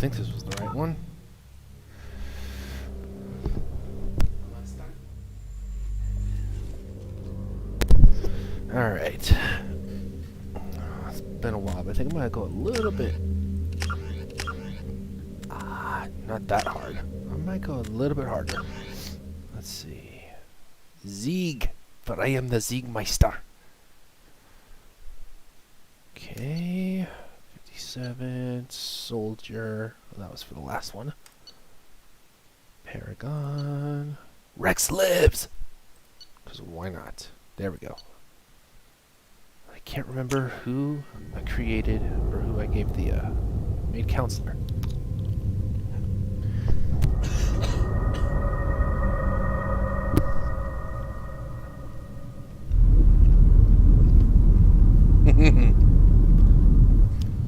think this was the right one. Alright. It's been a while, but I think I'm gonna go a little bit... not that hard. I might go a little bit harder. Let's see. But I am the Ziegmeister. Okay. 57. Soldier. Well, that was for the last one. Paragon. Rex lives! Because why not? There we go. I can't remember who I created or who I gave the maid counselor.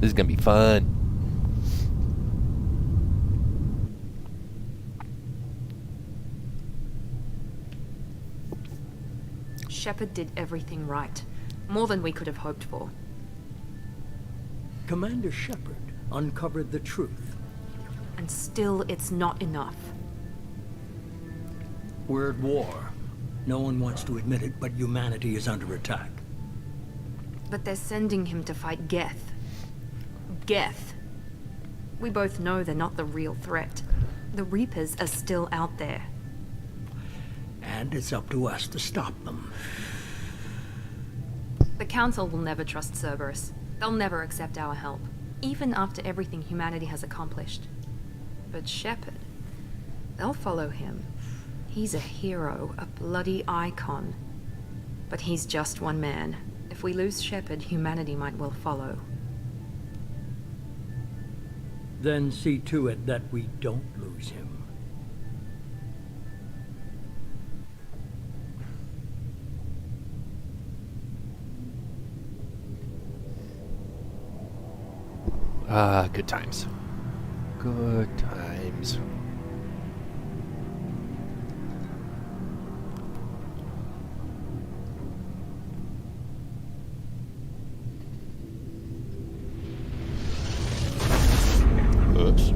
This is gonna be fun. Shepard did everything right. More than we could have hoped for. Commander Shepard uncovered the truth. And still, it's not enough. We're at war. No one wants to admit it, but humanity is under attack. But they're sending him to fight Geth. Geth. We both know they're not the real threat. The Reapers are still out there. And it's up to us to stop them. The Council will never trust Cerberus. They'll never accept our help, even after everything humanity has accomplished. But Shepard, they'll follow him. He's a hero, a bloody icon. But he's just one man. If we lose Shepard, humanity might well follow. Then see to it that we don't lose him. Good times. Good times. Oops.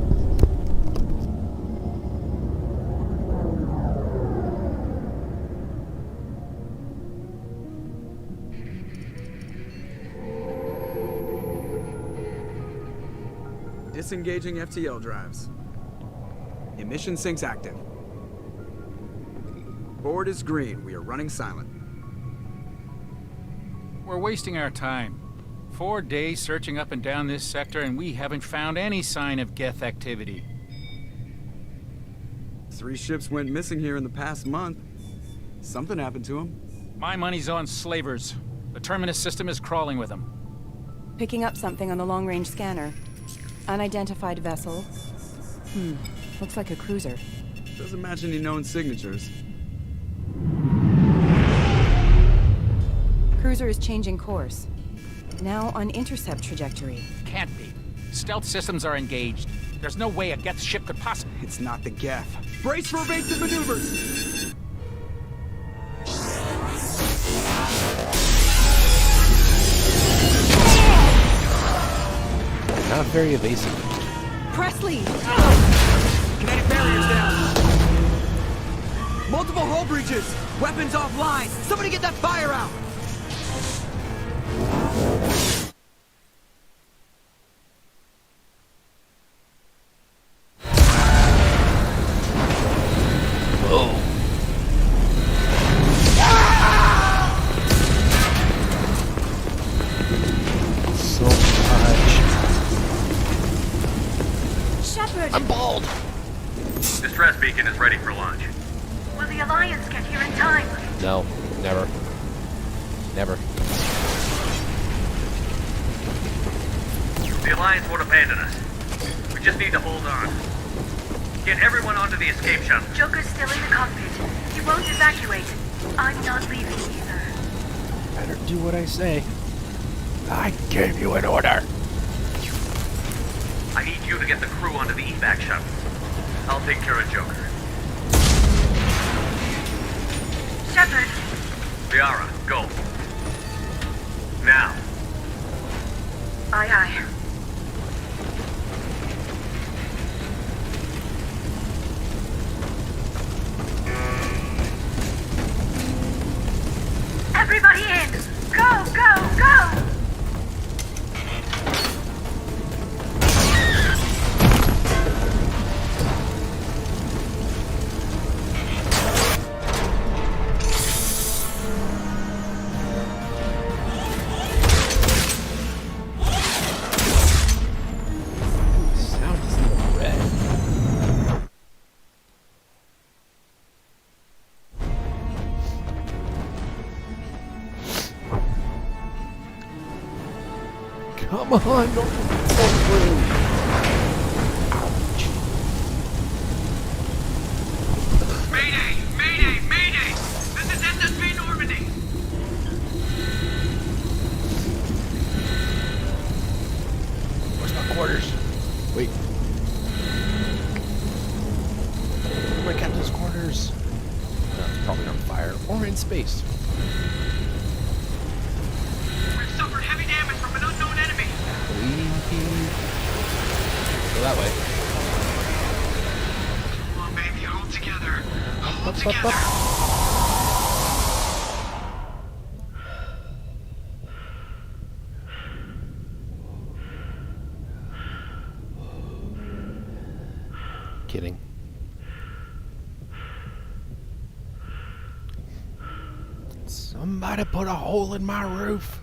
Disengaging FTL drives. Emission sinks active. Board is green. We are running silent. We're wasting our time. 4 days searching up and down this sector, and we haven't found any sign of Geth activity. 3 ships went missing here in the past month. Something happened to them. My money's on slavers. The Terminus system is crawling with them. Picking up something on the long-range scanner. Unidentified vessel. Looks like a cruiser. Doesn't match any known signatures. Cruiser is changing course. Now on intercept trajectory. Can't be. Stealth systems are engaged. There's no way a Geth ship could possibly... It's not the Geth. Brace for evasive maneuvers! Not very evasive. Presley! Kinetic barriers down! Multiple hull breaches! Weapons offline! Somebody get that fire out! Whoa. So much. Shepard! I'm bald. Distress beacon is ready for launch. Will the Alliance get here in time? No, never. Never. The Alliance won't abandon us. We just need to hold on. Get everyone onto the escape shuttle. Joker's still in the cockpit. He won't evacuate. I'm not leaving either. Better do what I say. I gave you an order. I need you to get the crew onto the evac shuttle. I'll take care of Joker. Shepard! Liara, go. Now. Aye, aye. Come on, don't fall through. Mayday! Mayday! Mayday! This is SSB Normandy! Where's my quarters? Wait. Where are my captain's quarters? No, it's probably on fire or in space. We've suffered heavy damage from an unknown enemy. Go that way. Come on, baby, hold together. Hold Up, together. up. Kidding. Somebody put a hole in my roof.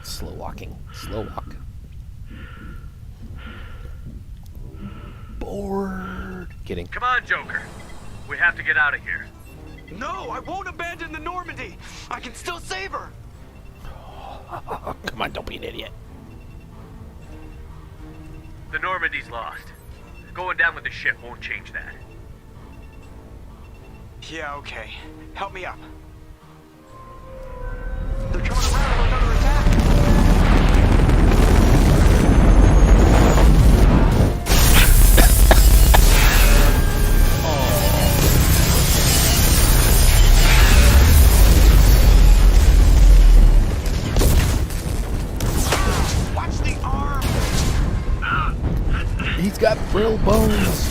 Slow walking. Slow walk. Bored. Kidding. Come on, Joker. We have to get out of here. No, I won't abandon the Normandy. I can still save her. Come on, don't be an idiot. The Normandy's lost. Going down with the ship won't change that. Yeah, okay. Help me up. They're coming around. We're under attack. Watch the arm. He's got brill bones.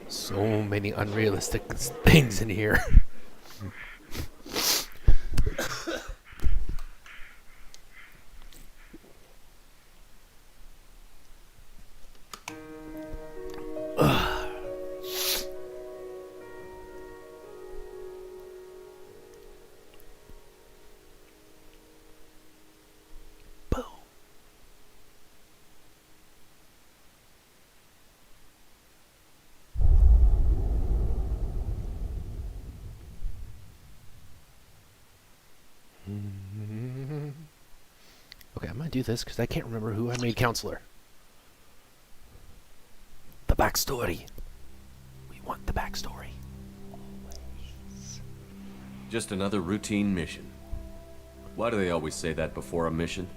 So many unrealistic things in here. Boom. Okay, I'm gonna do this because I can't remember who I made counselor. The backstory. We want the backstory. Just another routine mission. Why do they always say that before a mission?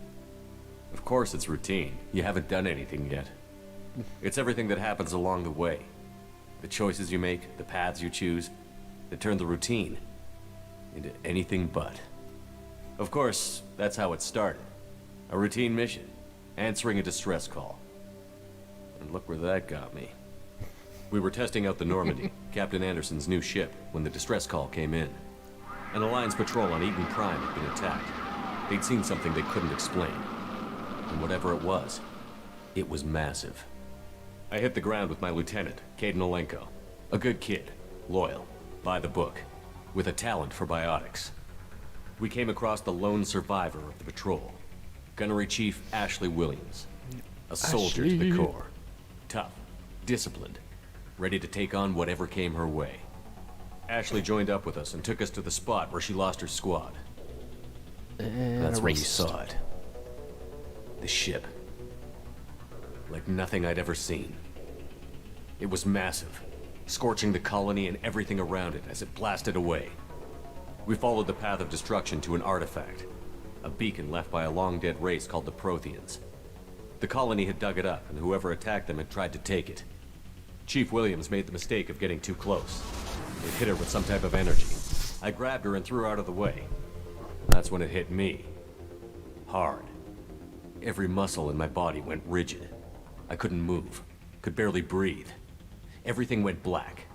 Of course it's routine. You haven't done anything yet. It's everything that happens along the way. The choices you make, the paths you choose, that turn the routine into anything but. Of course, that's how it started. A routine mission, answering a distress call. And look where that got me. We were testing out the Normandy, Captain Anderson's new ship, when the distress call came in. An Alliance patrol on Eden Prime had been attacked. They'd seen something they couldn't explain. And whatever it was massive. I hit the ground with my lieutenant, Caden Olenko. A good kid, loyal, by the book, with a talent for biotics. We came across the lone survivor of the patrol, Gunnery Chief Ashley Williams. A soldier to the core. Tough, disciplined, ready to take on whatever came her way. Ashley joined up with us and took us to the spot where she lost her squad. And That's a when you racist. saw it. The ship. Like nothing I'd ever seen. It was massive, scorching the colony and everything around it as it blasted away. We followed the path of destruction to an artifact. A beacon left by a long-dead race called the Protheans. The colony had dug it up, and whoever attacked them had tried to take it. Chief Williams made the mistake of getting too close. It hit her with some type of energy. I grabbed her and threw her out of the way. That's when it hit me. Hard. Every muscle in my body went rigid. I couldn't move, could barely breathe. Everything went black.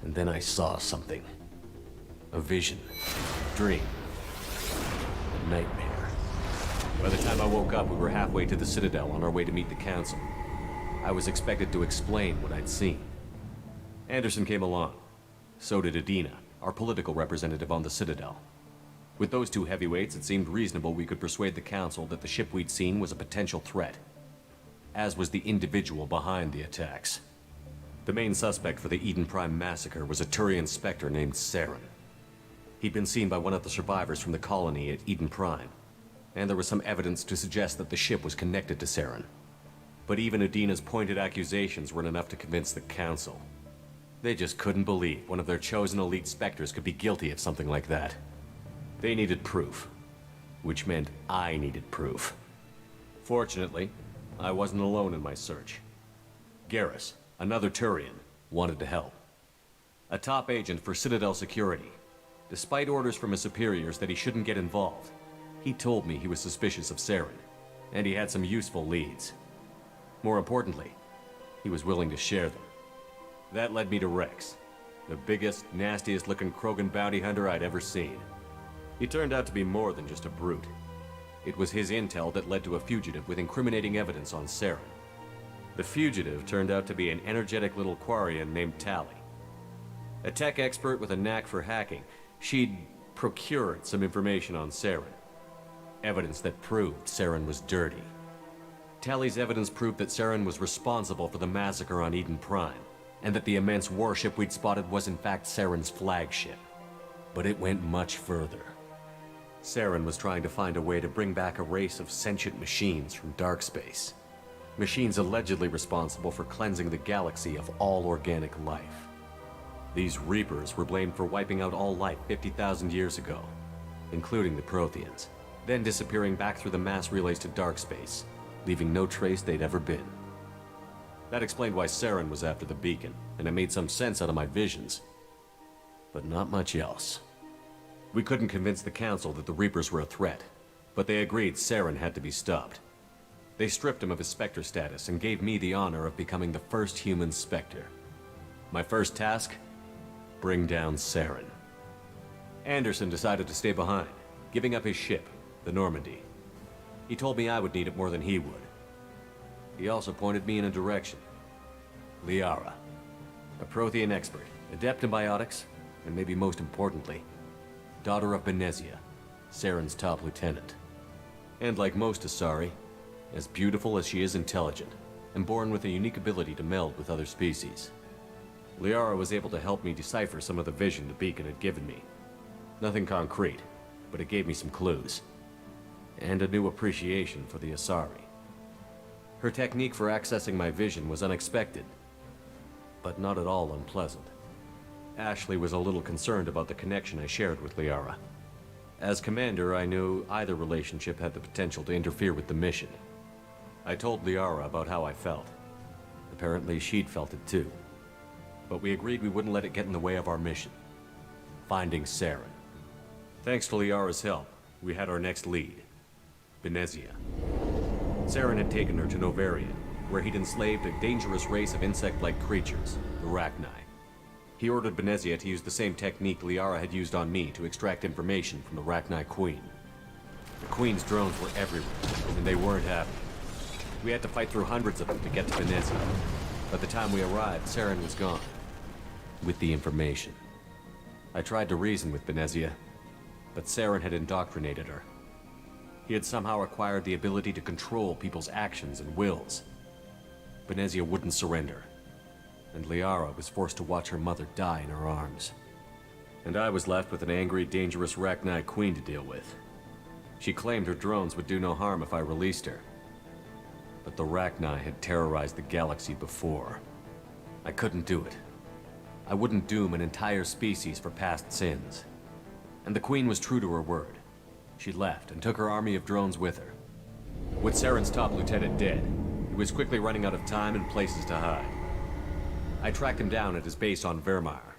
And then I saw something. A vision. Dream. A nightmare. By the time I woke up, we were halfway to the Citadel on our way to meet the Council. I was expected to explain what I'd seen. Anderson came along. So did Adina, our political representative on the Citadel. With those two heavyweights, it seemed reasonable we could persuade the Council that the ship we'd seen was a potential threat, as was the individual behind the attacks. The main suspect for the Eden Prime massacre was a Turian Spectre named Saren. He'd been seen by one of the survivors from the colony at Eden Prime, and there was some evidence to suggest that the ship was connected to Saren. But even Adina's pointed accusations weren't enough to convince the Council. They just couldn't believe one of their chosen elite Spectres could be guilty of something like that. They needed proof, which meant I needed proof. Fortunately, I wasn't alone in my search. Garrus, another Turian, wanted to help. A top agent for Citadel Security. Despite orders from his superiors that he shouldn't get involved, he told me he was suspicious of Saren, and he had some useful leads. More importantly, he was willing to share them. That led me to Rex, the biggest, nastiest-looking Krogan bounty hunter I'd ever seen. He turned out to be more than just a brute. It was his intel that led to a fugitive with incriminating evidence on Saren. The fugitive turned out to be an energetic little Quarian named Tally. A tech expert with a knack for hacking, she'd procured some information on Saren. Evidence that proved Saren was dirty. Tally's evidence proved that Saren was responsible for the massacre on Eden Prime, and that the immense warship we'd spotted was in fact Saren's flagship. But it went much further. Saren was trying to find a way to bring back a race of sentient machines from dark space. Machines allegedly responsible for cleansing the galaxy of all organic life. These Reapers were blamed for wiping out all life 50,000 years ago, including the Protheans, then disappearing back through the mass relays to dark space, leaving no trace they'd ever been. That explained why Saren was after the beacon, and it made some sense out of my visions. But not much else. We couldn't convince the Council that the Reapers were a threat, but they agreed Saren had to be stopped. They stripped him of his Spectre status and gave me the honor of becoming the first human Spectre. My first task? Bring down Saren. Anderson decided to stay behind, giving up his ship, the Normandy. He told me I would need it more than he would. He also pointed me in a direction. Liara, a Prothean expert, adept in biotics, and maybe most importantly, daughter of Benezia, Saren's top lieutenant. And like most Asari, as beautiful as she is intelligent, and born with a unique ability to meld with other species. Liara was able to help me decipher some of the vision the beacon had given me. Nothing concrete, but it gave me some clues. And a new appreciation for the Asari. Her technique for accessing my vision was unexpected, but not at all unpleasant. Ashley was a little concerned about the connection I shared with Liara. As commander, I knew either relationship had the potential to interfere with the mission. I told Liara about how I felt. Apparently, she'd felt it too. But we agreed we wouldn't let it get in the way of our mission. Finding Saren. Thanks to Liara's help, we had our next lead. Benezia. Saren had taken her to Novarian, where he'd enslaved a dangerous race of insect-like creatures, the Rachni. He ordered Benezia to use the same technique Liara had used on me to extract information from the Rachni Queen. The Queen's drones were everywhere, and they weren't happy. We had to fight through hundreds of them to get to Benezia. By the time we arrived, Saren was gone. With the information. I tried to reason with Benezia, but Saren had indoctrinated her. He had somehow acquired the ability to control people's actions and wills. Benezia wouldn't surrender, and Liara was forced to watch her mother die in her arms. And I was left with an angry, dangerous Rachni Queen to deal with. She claimed her drones would do no harm if I released her. But the Rachni had terrorized the galaxy before. I couldn't do it. I wouldn't doom an entire species for past sins. And the Queen was true to her word. She left and took her army of drones with her. With Saren's top lieutenant dead, he was quickly running out of time and places to hide. I tracked him down at his base on Vermeer,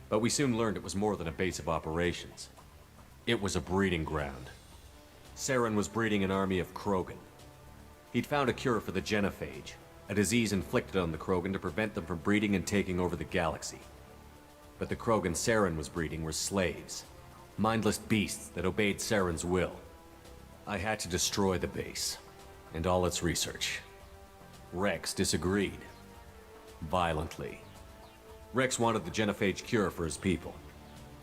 but we soon learned it was more than a base of operations. It was a breeding ground. Saren was breeding an army of Krogan. He'd found a cure for the genophage, a disease inflicted on the Krogan to prevent them from breeding and taking over the galaxy. But the Krogan Saren was breeding were slaves, mindless beasts that obeyed Saren's will. I had to destroy the base, and all its research. Rex disagreed. Violently. Rex wanted the genophage cure for his people.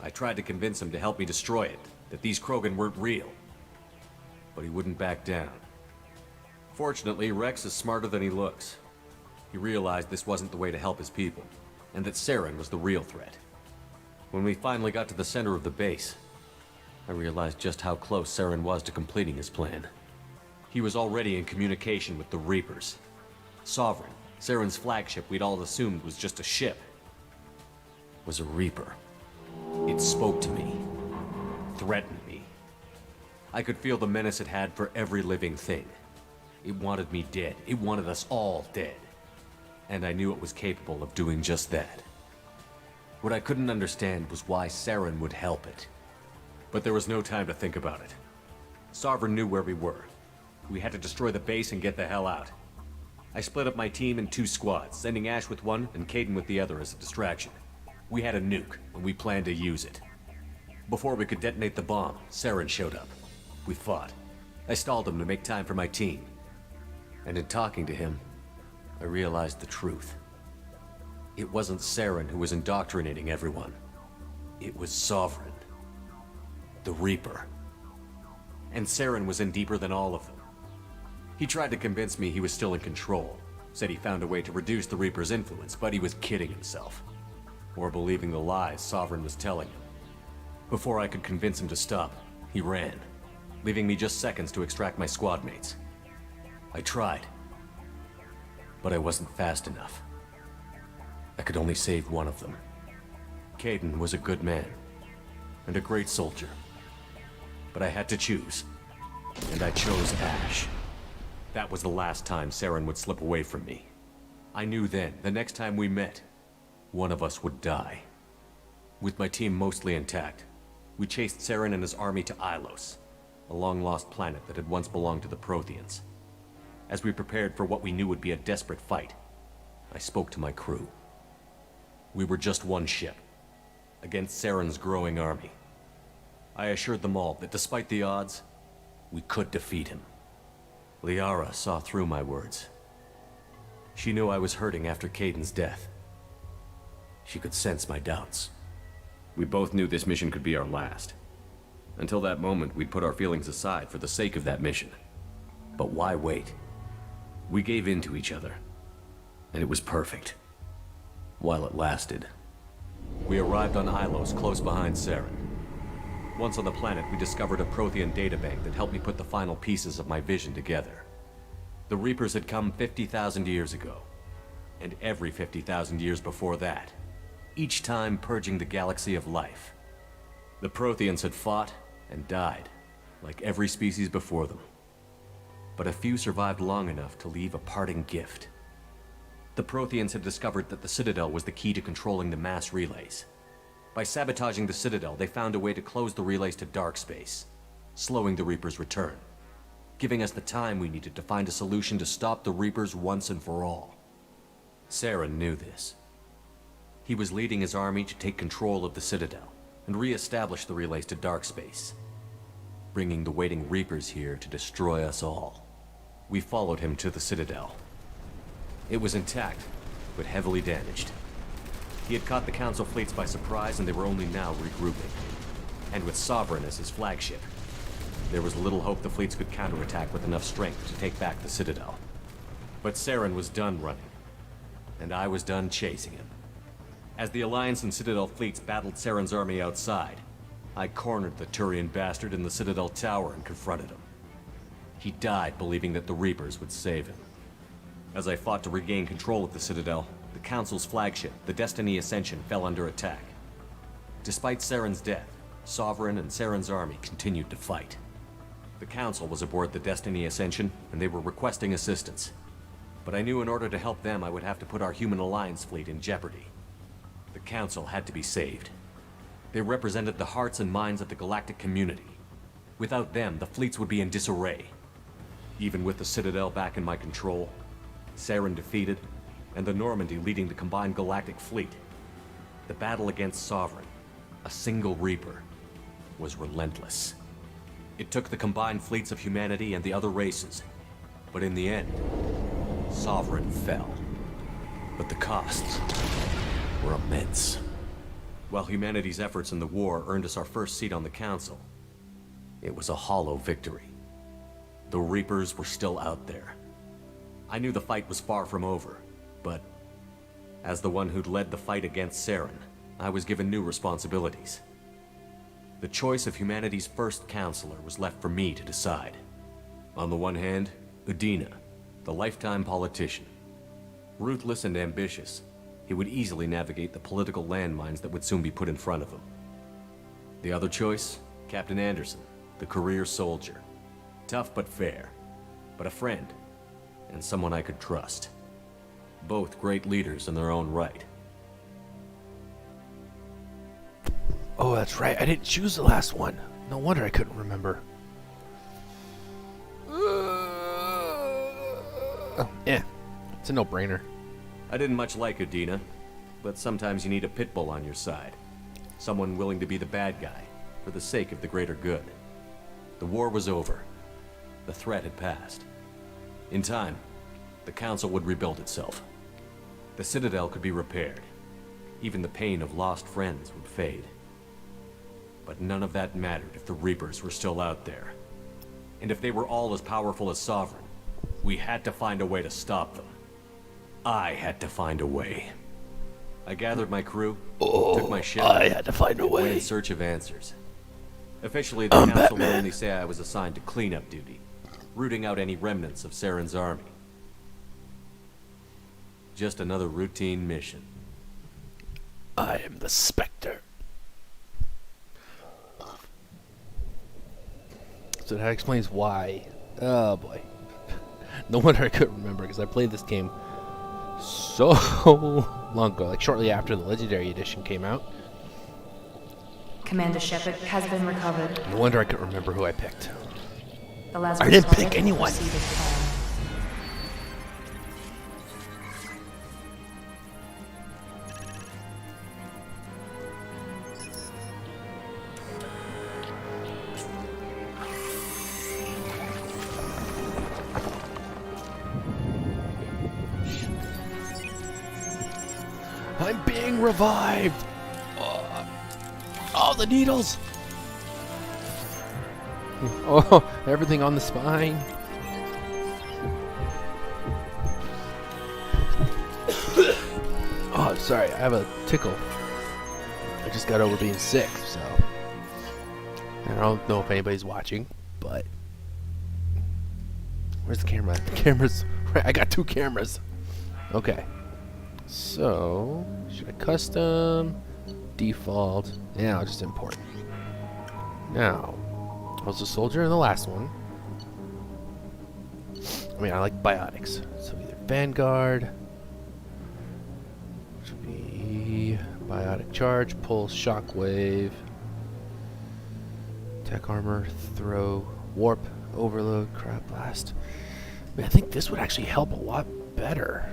I tried to convince him to help me destroy it, that these Krogan weren't real. But he wouldn't back down. Fortunately, Rex is smarter than he looks. He realized this wasn't the way to help his people, and that Saren was the real threat. When we finally got to the center of the base, I realized just how close Saren was to completing his plan. He was already in communication with the Reapers. Sovereign, Saren's flagship we'd all assumed was just a ship, was a Reaper. It spoke to me, threatened me. I could feel the menace it had for every living thing. It wanted me dead. It wanted us all dead. And I knew it was capable of doing just that. What I couldn't understand was why Saren would help it. But there was no time to think about it. Sovereign knew where we were. We had to destroy the base and get the hell out. I split up my team in 2 squads, sending Ash with one and Caden with the other as a distraction. We had a nuke, and we planned to use it. Before we could detonate the bomb, Saren showed up. We fought. I stalled him to make time for my team. And in talking to him, I realized the truth. It wasn't Saren who was indoctrinating everyone. It was Sovereign. The Reaper. And Saren was in deeper than all of them. He tried to convince me he was still in control. Said he found a way to reduce the Reaper's influence, but he was kidding himself. Or believing the lies Sovereign was telling him. Before I could convince him to stop, he ran, leaving me just seconds to extract my squad mates. I tried, but I wasn't fast enough. I could only save one of them. Caden was a good man, and a great soldier. But I had to choose, and I chose Ash. That was the last time Saren would slip away from me. I knew then, the next time we met, one of us would die. With my team mostly intact, we chased Saren and his army to Ilos, a long-lost planet that had once belonged to the Protheans. As we prepared for what we knew would be a desperate fight, I spoke to my crew. We were just one ship, against Saren's growing army. I assured them all that despite the odds, we could defeat him. Liara saw through my words. She knew I was hurting after Caden's death. She could sense my doubts. We both knew this mission could be our last. Until that moment, we'd put our feelings aside for the sake of that mission. But why wait? We gave in to each other, and it was perfect. While it lasted. We arrived on Ilos, close behind Saren. Once on the planet, we discovered a Prothean databank that helped me put the final pieces of my vision together. The Reapers had come 50,000 years ago, and every 50,000 years before that, each time purging the galaxy of life. The Protheans had fought and died, like every species before them. But a few survived long enough to leave a parting gift. The Protheans had discovered that the Citadel was the key to controlling the mass relays. By sabotaging the Citadel, they found a way to close the relays to dark space, slowing the Reapers' return, giving us the time we needed to find a solution to stop the Reapers once and for all. Saren knew this. He was leading his army to take control of the Citadel and re-establish the relays to dark space, bringing the waiting Reapers here to destroy us all. We followed him to the Citadel. It was intact, but heavily damaged. He had caught the Council fleets by surprise, and they were only now regrouping. And with Sovereign as his flagship, there was little hope the fleets could counterattack with enough strength to take back the Citadel. But Saren was done running, and I was done chasing him. As the Alliance and Citadel fleets battled Saren's army outside, I cornered the Turian bastard in the Citadel tower and confronted him. He died believing that the Reapers would save him. As I fought to regain control of the Citadel, the Council's flagship, the Destiny Ascension, fell under attack. Despite Saren's death, Sovereign and Saren's army continued to fight. The Council was aboard the Destiny Ascension, and they were requesting assistance. But I knew in order to help them, I would have to put our Human Alliance fleet in jeopardy. The Council had to be saved. They represented the hearts and minds of the galactic community. Without them, the fleets would be in disarray. Even with the Citadel back in my control, Saren defeated, and the Normandy leading the combined galactic fleet, the battle against Sovereign, a single Reaper, was relentless. It took the combined fleets of humanity and the other races, but in the end, Sovereign fell. But the costs were immense. While humanity's efforts in the war earned us our first seat on the Council, it was a hollow victory. The Reapers were still out there. I knew the fight was far from over, but as the one who'd led the fight against Saren, I was given new responsibilities. The choice of humanity's first counselor was left for me to decide. On the one hand, Udina, the lifetime politician. Ruthless and ambitious, he would easily navigate the political landmines that would soon be put in front of him. The other choice, Captain Anderson, the career soldier. Tough but fair, but a friend, and someone I could trust. Both great leaders in their own right. Oh, that's right. I didn't choose the last one. No wonder I couldn't remember. It's a no-brainer. I didn't much like Udina, but sometimes you need a pit bull on your side. Someone willing to be the bad guy, for the sake of the greater good. The war was over. The threat had passed. In time, the Council would rebuild itself. The Citadel could be repaired. Even the pain of lost friends would fade. But none of that mattered if the Reapers were still out there. And if they were all as powerful as Sovereign, we had to find a way to stop them. I had to find a way. I gathered my crew, took my ship, I had to find a and went way. in search of answers. Officially, the Council would only say I was assigned to cleanup duty, rooting out any remnants of Saren's army. Just another routine mission. I am the Spectre. So that explains why. Oh boy. No wonder I couldn't remember, because I played this game so long ago, like shortly after the Legendary Edition came out. Commander Shepard has been recovered. No wonder I couldn't remember who I picked. The Lazarus I didn't Project pick anyone. proceeded to plan. I'm being revived! Oh, the needles! Oh, everything on the spine. Oh, sorry, I have a tickle. I just got over being sick, so I don't know if anybody's watching, but where's the camera? The camera's right. I got two cameras. Okay. So, should I custom? Default. Yeah, I'll just import. Now, I was a soldier in the last one. I mean, I like biotics. So either Vanguard, which would be biotic charge, pulse, shockwave, tech armor, throw, warp, overload, crab blast. I mean, I think this would actually help a lot better.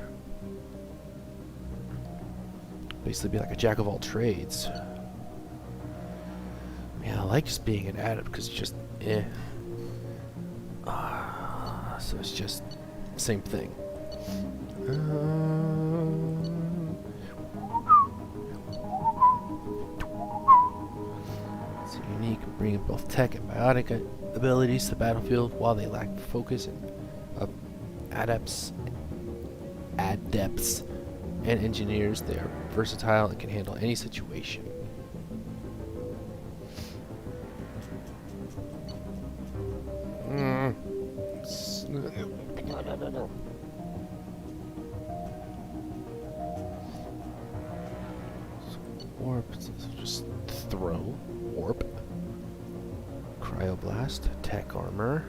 Basically be like a jack of all trades. Man, I like just being an adept because it's just so it's just same thing. It's unique, bringing both tech and biotic abilities to the battlefield while they lack focus and adepts and engineers. They are versatile and can handle any situation. Warp, so just throw, warp, Cryoblast, tech armor.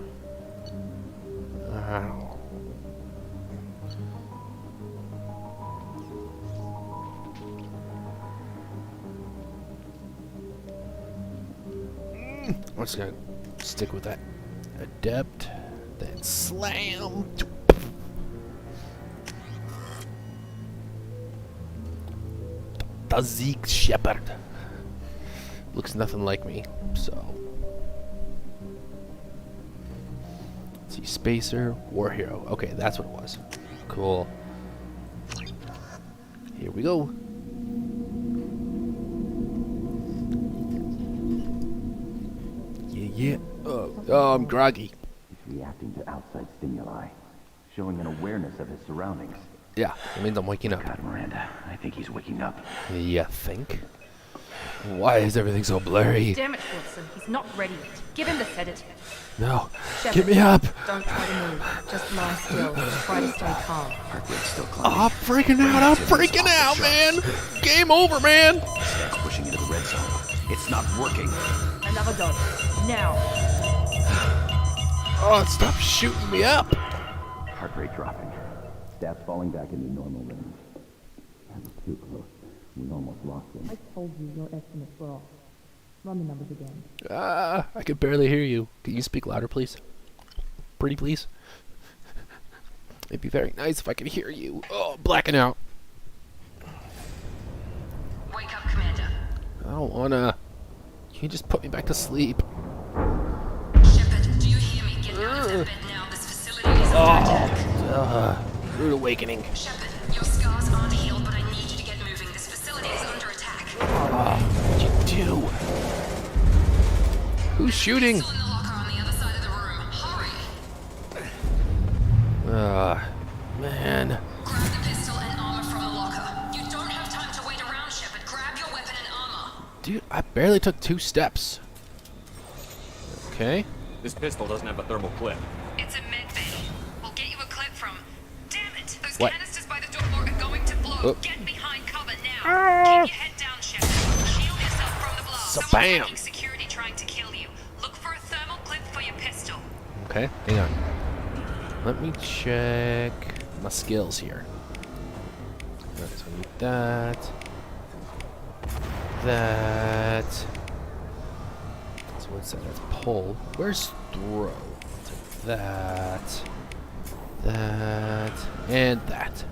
Ow. I'm just gonna stick with that. Adept, then slam. The Zeke Shepherd. Looks nothing like me, so. Let's see, Spacer, War Hero. Okay, that's what it was. Cool. Here we go. Yeah. Oh, I'm groggy. He's reacting to outside stimuli, showing an awareness of his surroundings. Yeah, it means I'm waking up. God, Miranda, I think he's waking up. You think? Why is everything so blurry? Damn it, Wilson. He's not ready yet. Give him the sedative. No, Shepard, get me up. Don't try to move. Just lie still. Try to stay calm. Heart rate's still Oh, climbing. I'm freaking out. I'm freaking out, man. Game over, man. Stacks pushing into the red zone. It's not working. Another dose. Now. Oh, stop shooting me up. Heart rate dropping. Stats falling back into normal range. That was too close. We almost lost him. I told you your estimates were off. Run the numbers again. I can barely hear you. Can you speak louder, please? Pretty, please. It'd be very nice if I could hear you. Oh, blacking out. Wake up, Commander. I don't wanna. Can you just put me back to sleep? Shepard, do you hear me? Get out of that bed now. This facility is under attack. Rude awakening. Shepard, your scars aren't healed, but I need you to get moving. This facility is under attack. What'd you do? Who's shooting? Still in the locker on the other side of the room. Hurry. Man. Grab the pistol and armor from the locker. You don't have time to wait around, Shepard. Grab your weapon and armor. Dude, I barely took 2 steps. Okay. This pistol doesn't have a thermal clip. It's a med bay. We'll get you a clip from. Damn it! Those What? canisters by the door are going to blow. Oh. Get behind cover now. Keep your head down, Shepard. Shield yourself from the blast. So Someone's bam. hacking security trying to kill you. Look for a thermal clip for your pistol. Okay, hang on. Let me check my skills here. So I need that. That. So what's that? That's pull. Where's throw? Take that. That. And that.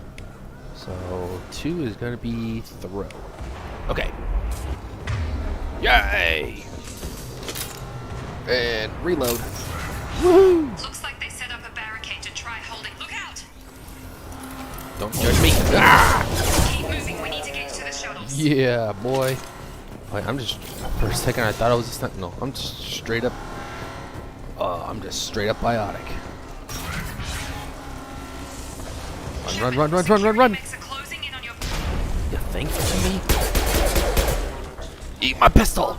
So 2 is going to be throw. Okay. Yay! And reload. Woohoo! Looks like they set up a barricade to try holding. Look out! Don't judge me. Ah! Keep moving. We need to get to the shuttles. Yeah, boy. Wait, I'm just, for a second I thought I was a stunt. No, I'm just straight up, I'm just straight up biotic. Run. Mechs are closing in on your... You think to me? Eat my pistol!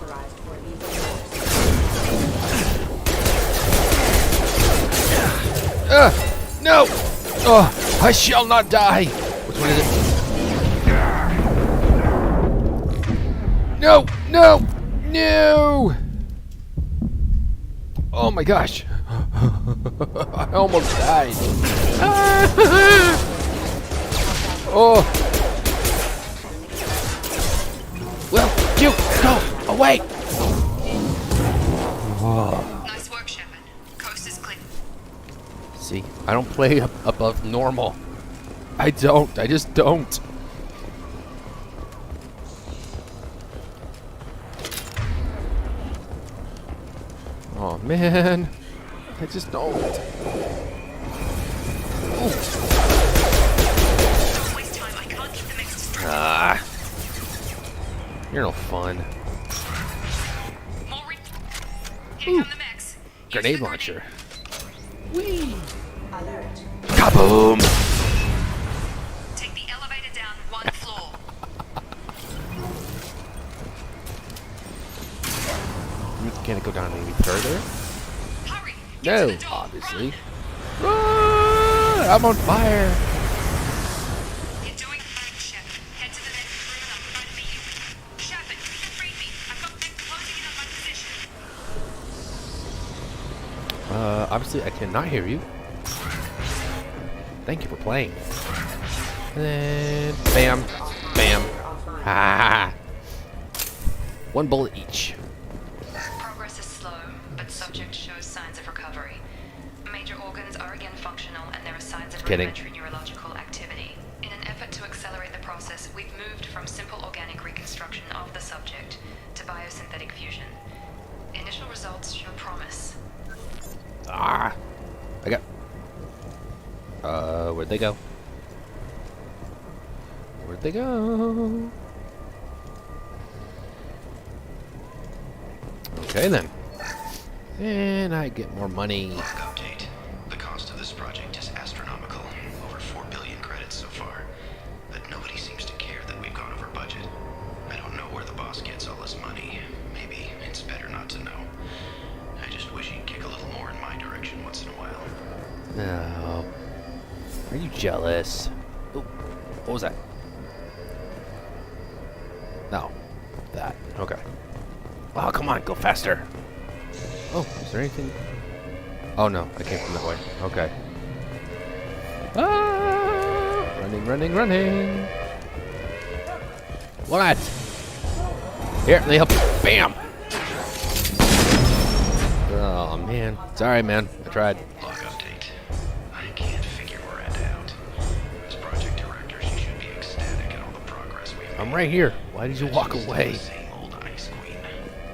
No! I shall not die! Which one is it? No! Oh my gosh! I almost died. Oh! Well, you go away! Nice work, Shepard. Coast is clear. See, I don't play above normal. I just don't. Oh man, I just don't. Don't waste time. I can't keep the mechs distracted. You're no fun. More Here come the mechs. Use Grenade the launcher. Whee! Alert. Kaboom! Take the elevator down 1 floor. Can it go down any further? Hurry. Get to No, the door. obviously. I'm on fire. You're doing fine, Shepard. Head to the next room and I'll try to beat you. Shepard, you can read me. I've got mechs closing in on my position. Obviously I cannot hear you. Thank you for playing. And then, bam, bam. Ha! One bullet each. Progress is slow, but subject shows signs of recovery. Major organs are again functional, and there are signs of rudimentary neurological activity. In an effort to accelerate the process, we've moved from simple organic reconstruction of the subject to biosynthetic fusion. Initial results show promise. Ah! I got... where'd they go? Where'd they go? Okay then. And I get more money. Log update. The cost of this project is astronomical. Over 4 billion credits so far. But nobody seems to care that we've gone over budget. I don't know where the boss gets all this money. Maybe it's better not to know. I just wish he'd kick a little more in my direction once in a while. No. Are you jealous? Oh, what was that? No. That. Okay. Oh, come on, go faster. Oh, is there anything? Oh no, I came from that way. Okay. Ah! Running, running, running. What? Here, let me help you. Bam! Oh man. Sorry, man. I tried. Log update. I can't figure where I'd out. As project director, she should be ecstatic at all the progress we've made. I'm right here. Why did you walk away? Same old Ice Queen.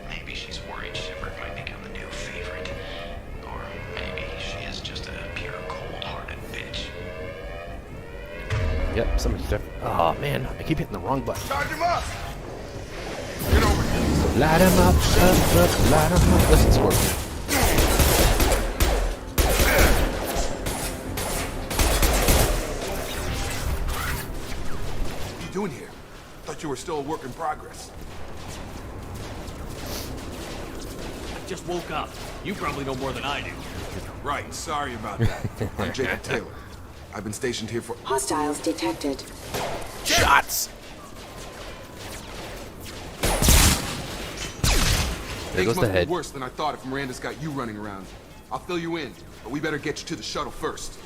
Maybe she's worried Shepard might become the new favorite. Or maybe she is just a pure cold-hearted bitch. Yep, somebody's there. Oh man, I keep hitting the wrong button. Charge him up! Get over here. Light him up, light him up. Listen, Scorpion. What are you doing here? Thought you were still a work in progress. I just woke up. You probably know more than I do. Right, sorry about that. I'm Jacob Taylor. I've been stationed here for... Hostiles detected. Shots! There goes the head. Worse than I thought if Miranda's got you running around. I'll fill you in, but we better get you to the shuttle first.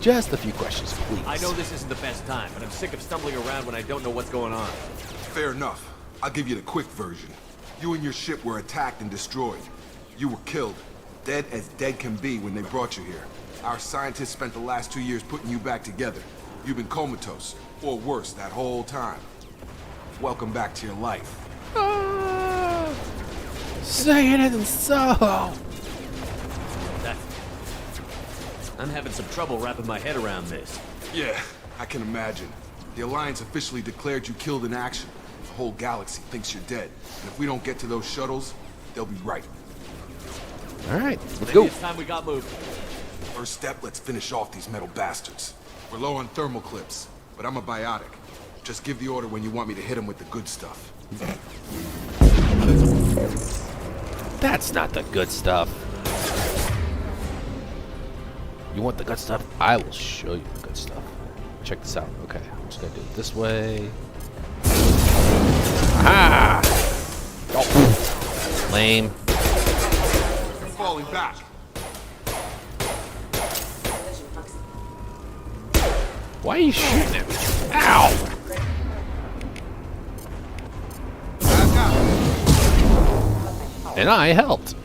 Just a few questions, please. I know this isn't the best time, but I'm sick of stumbling around when I don't know what's going on. Fair enough. I'll give you the quick version. You and your ship were attacked and destroyed. You were killed. Dead as dead can be when they brought you here. Our scientists spent the last 2 years putting you back together. You've been comatose, or worse, that whole time. Welcome back to your life. Say it isn't so. I'm having some trouble wrapping my head around this. Yeah, I can imagine. The Alliance officially declared you killed in action. The whole galaxy thinks you're dead. And if we don't get to those shuttles, they'll be right. Alright, let's Maybe go. it's time we got moving. First step, let's finish off these metal bastards. We're low on thermal clips, but I'm a biotic. Just give the order when you want me to hit them with the good stuff. That's not the good stuff. You want the good stuff? I will show you the good stuff. Check this out. Okay, I'm just gonna do it this way. Ah! Oh. Lame. You're falling back. Why are you shooting at me? Ow! And I helped.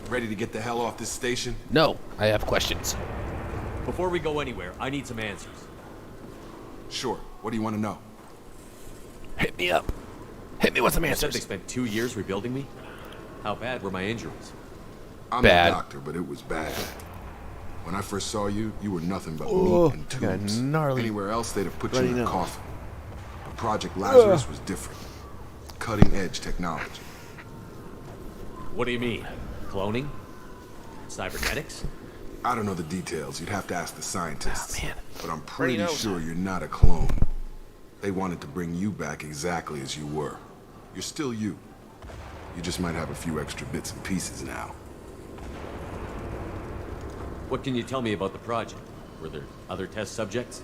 Ready to get the hell off this station? No, I have questions. Before we go anywhere, I need some answers. Sure. What do you want to know? Hit me up. Hit me with some You said answers. they spent 2 years rebuilding me? How bad were my injuries? I'm Bad. the doctor, but it was bad. When I first saw you, you were nothing but Oh, meat and I got a tubes. gnarly Anywhere else, they'd have put you runny in a nose. coffin. But Project Lazarus was different. Cutting-edge technology. What do you mean? Cloning? Cybernetics? I don't know the details. You'd have to ask the scientists. Oh, man. But I'm pretty knows. sure you're not a clone. They wanted to bring you back exactly as you were. You're still you. You just might have a few extra bits and pieces now. What can you tell me about the project? Were there other test subjects?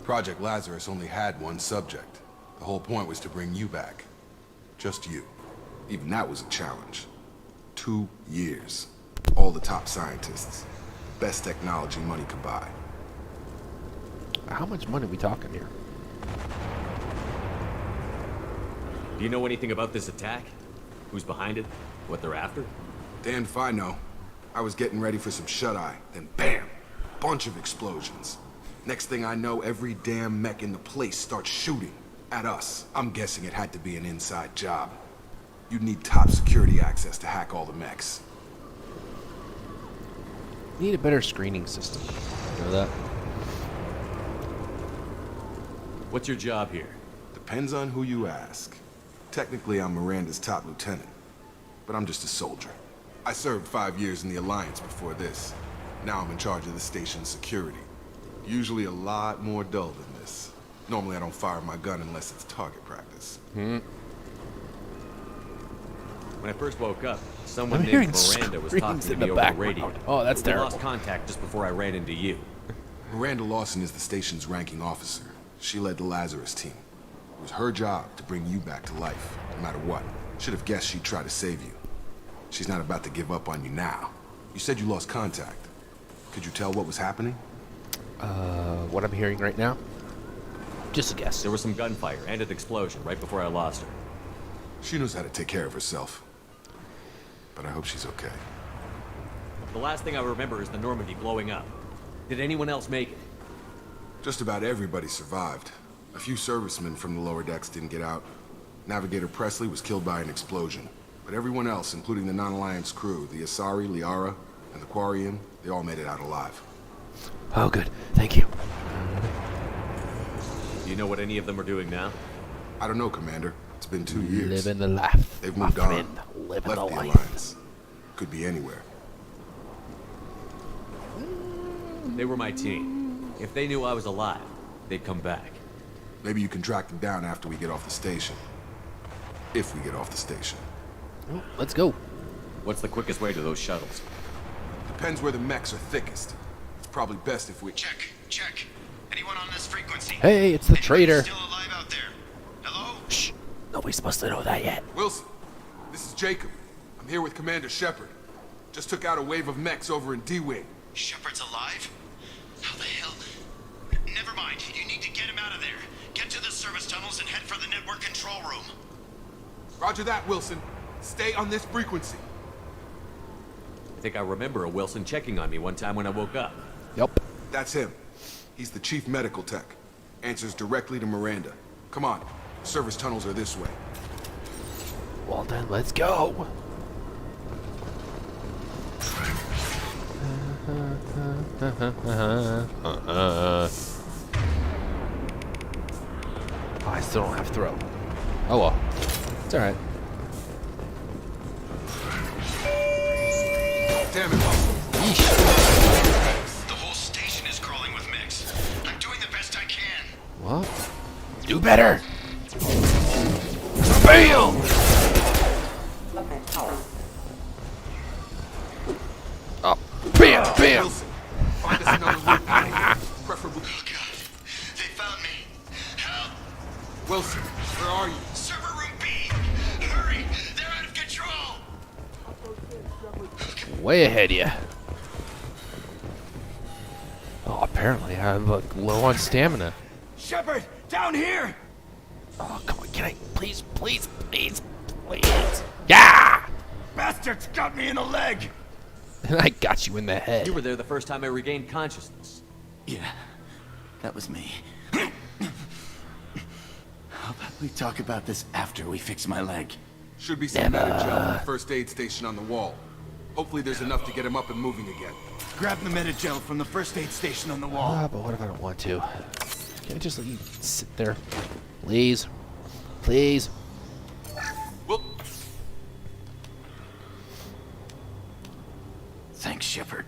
Project Lazarus only had one subject. The whole point was to bring you back. Just you. Even that was a challenge. 2 years. All the top scientists. Best technology money could buy. How much money are we talking here? Do you know anything about this attack? Who's behind it? What they're after? Damned if I know. I was getting ready for some shut-eye, then bam! Bunch of explosions. Next thing I know, every damn mech in the place starts shooting at us. I'm guessing it had to be an inside job. You'd need top security access to hack all the mechs. We need a better screening system. You know that? What's your job here? Depends on who you ask. Technically, I'm Miranda's top lieutenant, but I'm just a soldier. I served 5 years in the Alliance before this. Now I'm in charge of the station's security. Usually a lot more dull than this. Normally I don't fire my gun unless it's target practice. When I first woke up, someone I'm named hearing Miranda was talking screams to in me the over the background. radio. Oh, that's We terrible. lost contact just before I ran into you. Miranda Lawson is the station's ranking officer. She led the Lazarus team. It was her job to bring you back to life, no matter what. Should have guessed she'd try to save you. She's not about to give up on you now. You said you lost contact. Could you tell what was happening? What I'm hearing right now? Just a guess. There was some gunfire and an explosion right before I lost her. She knows how to take care of herself. But I hope she's okay. The last thing I remember is the Normandy blowing up. Did anyone else make it? Just about everybody survived. A few servicemen from the lower decks didn't get out. Navigator Presley was killed by an explosion. But everyone else, including the non-Alliance crew, the Asari, Liara, and the Quarian, they all made it out alive. Oh, good. Thank you. Do you know what any of them are doing now? I don't know, Commander. It's been 2 years. Living the life. They've my moved on. friend. Living Left the the life. Alliance. Could be anywhere. They were my team. If they knew I was alive, they'd come back. Maybe you can track them down after we get off the station. If we get off the station. Oh, let's go. What's the quickest way to those shuttles? Depends where the mechs are thickest. It's probably best if we... Check. Anyone on this frequency? Hey, it's the traitor. Still alive out there? Hello? Shh. Nobody's supposed to know that yet. Wilson, this is Jacob. I'm here with Commander Shepard. Just took out a wave of mechs over in D-Wing. Shepard's alive? How the hell? Never mind. You need to get him out of there. Get to the service tunnels and head for the network control room. Roger that, Wilson. Stay on this frequency. I think I remember a Wilson checking on me one time when I woke up. Yep. That's him. He's the chief medical tech. Answers directly to Miranda. Come on. Service tunnels are this way. Well then, let's go. I still don't have throw. Oh well. It's alright. Damn it, Wilson. The whole station is crawling with mechs. I'm doing the best I can. What? Do better! Bam! Oh, bam, bam! Wilson, find us another loop out. Preferably... Oh, God. They found me. Help! Wilson, where are you? Server room B! Hurry! They're out of control! Way ahead of you. Oh, apparently I'm low on stamina. Shepard, down here! Oh, come on, can I? Please. Yeah! Bastards got me in the leg! And I got you in the head. You were there the first time I regained consciousness. Yeah, that was me. How about we talk about this after we fix my leg? Should be some Metagel in the first aid station on the wall. Hopefully there's enough to get him up and moving again. Grab the Metagel from the first aid station on the wall. Ah, but what if I don't want to? Can I just let you sit there? Please. Please. Well, Thanks, Shepard.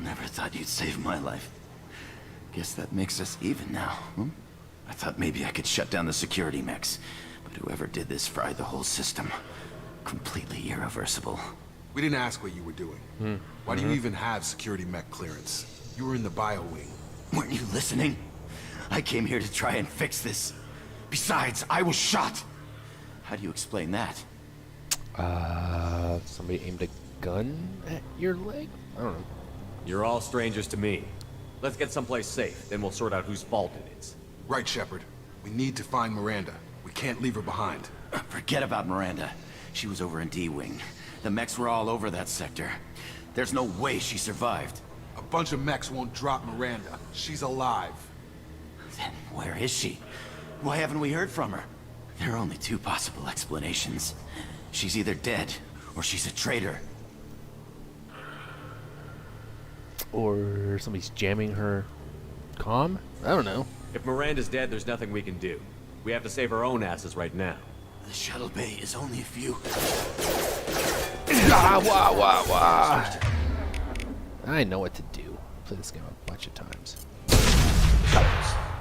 Never thought you'd save my life. Guess that makes us even now, hmm? I thought maybe I could shut down the security mechs, but whoever did this fried the whole system. Completely irreversible. we didn't ask what you were doing. Why do you even have security mech clearance? You were in the bio wing. Weren't you listening? I came here to try and fix this. Besides, I was shot. How do you explain that? Somebody aimed a gun at your leg? I don't know. You're all strangers to me. Let's get someplace safe, then we'll sort out whose fault it is. Right, Shepard. We need to find Miranda. We can't leave her behind. Forget about Miranda. She was over in D-Wing. The mechs were all over that sector. There's no way she survived. A bunch of mechs won't drop Miranda. She's alive. Then where is she? Why haven't we heard from her? There are only two possible explanations. She's either dead, or she's a traitor. Or somebody's jamming her comm? I don't know. If Miranda's dead, there's nothing we can do. We have to save our own asses right now. The shuttle bay is only a few... I know what to do. Play this game a bunch of times.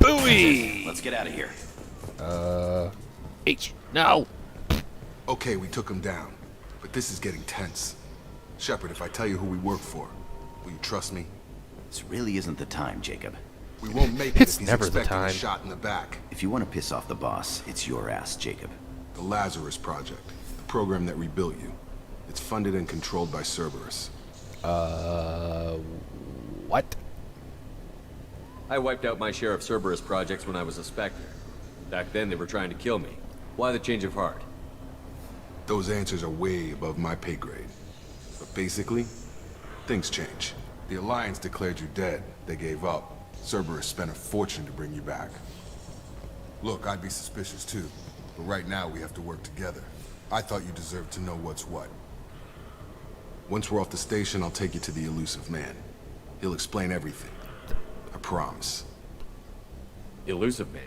Booey! Let's get out of here. H. No! Okay, we took him down. But this is getting tense. Shepard, if I tell you who we work for, will you trust me? This really isn't the time, Jacob. We won't make it It's if he's never the expecting a time. shot in the back. If you want to piss off the boss, it's your ass, Jacob. The Lazarus Project, the program that rebuilt you. It's funded and controlled by Cerberus. What? I wiped out my share of Cerberus projects when I was a Spectre. Back then, they were trying to kill me. Why the change of heart? Those answers are way above my pay grade. But basically, things change. The Alliance declared you dead. They gave up. Cerberus spent a fortune to bring you back. Look, I'd be suspicious too. But right now, we have to work together. I thought you deserved to know what's what. Once we're off the station, I'll take you to the elusive man. He'll explain everything. I promise. Elusive Man.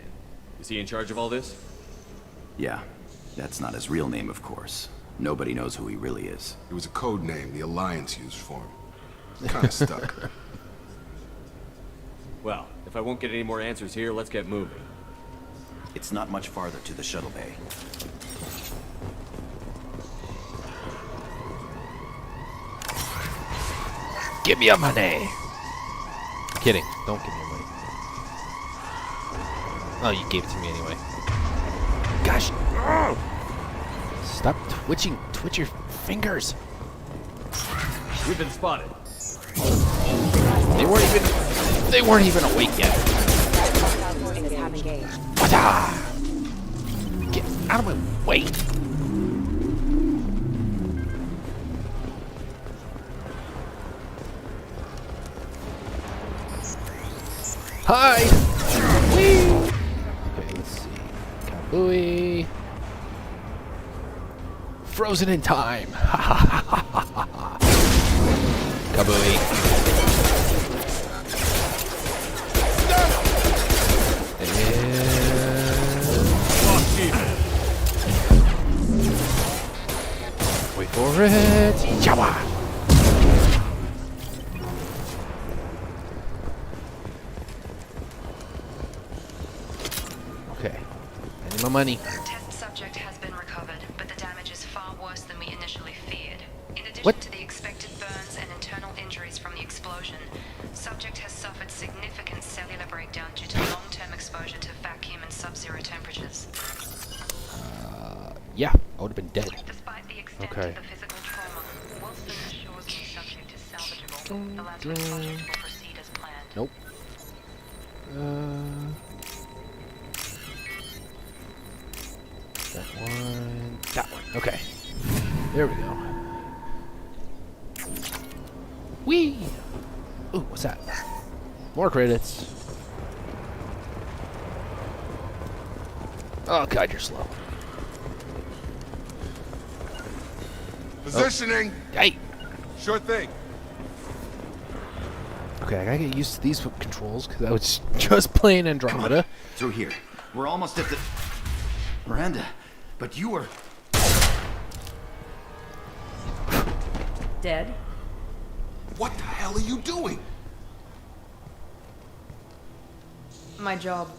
Is he in charge of all this? Yeah, that's not his real name, of course. Nobody knows who he really is. It was a code name the Alliance used for him. Kinda stuck. Well, if I won't get any more answers here, let's get moving. It's not much farther to the shuttle bay. Give me your money! Kidding. Don't give me your money. Oh, you gave it to me anyway. Gosh. Stop twitching. Twitch your fingers. We've been spotted. They weren't even awake yet. Wata! Get out of my way. Hi! Whee! Okay, let's see. Kabooey. Frozen in time. Ha ha ha ha ha ha. Kabooey. Wait for it. Jawa. Okay. I need my money. Test subject has been recovered, but the damage is far worse than we initially feared. In addition What? to the expected burns and internal injuries from the explosion, subject has suffered significant cellular breakdown due to long-term exposure to vacuum and sub-zero temperatures. Yeah, I would have been dead. Despite the extent Okay. of the physical trauma, Wilson assures the subject is salvageable. The Lazarus project will proceed as planned. Nope. That one. That one. Okay. There we go. Whee! Ooh, what's that? More credits. Oh god, you're slow. Positioning! Oh. Hey! Sure thing. Okay, I gotta get used to these controls because I was just playing Andromeda. Through here. We're almost at the... Miranda, but you were... Dead? What the hell are you doing? My job.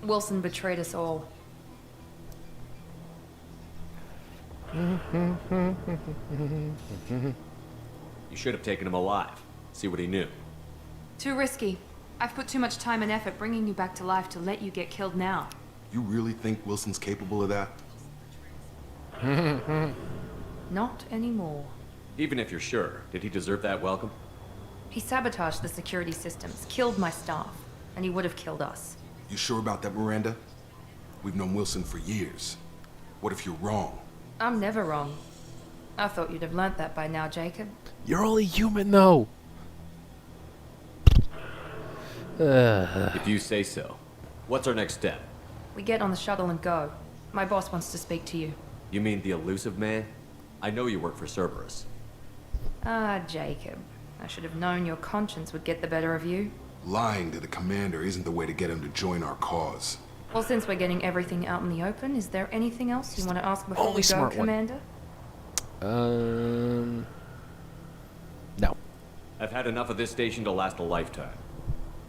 Wilson betrayed us all. You should have taken him alive. See what he knew. Too risky. I've put too much time and effort bringing you back to life to let you get killed now. You really think Wilson's capable of that? Not anymore. Even if you're sure, did he deserve that welcome? He sabotaged the security systems, killed my staff, and he would have killed us. You sure about that, Miranda? We've known Wilson for years. What if you're wrong? I'm never wrong. I thought you'd have learnt that by now, Jacob. You're only human, though. If you say so. What's our next step? We get on the shuttle and go. My boss wants to speak to you. You mean the elusive man? I know you work for Cerberus. Ah, Jacob. I should have known your conscience would get the better of you. Lying to the commander isn't the way to get him to join our cause. Well, since we're getting everything out in the open, is there anything else you want to ask before Only we go, smart one. Commander? No. I've had enough of this station to last a lifetime.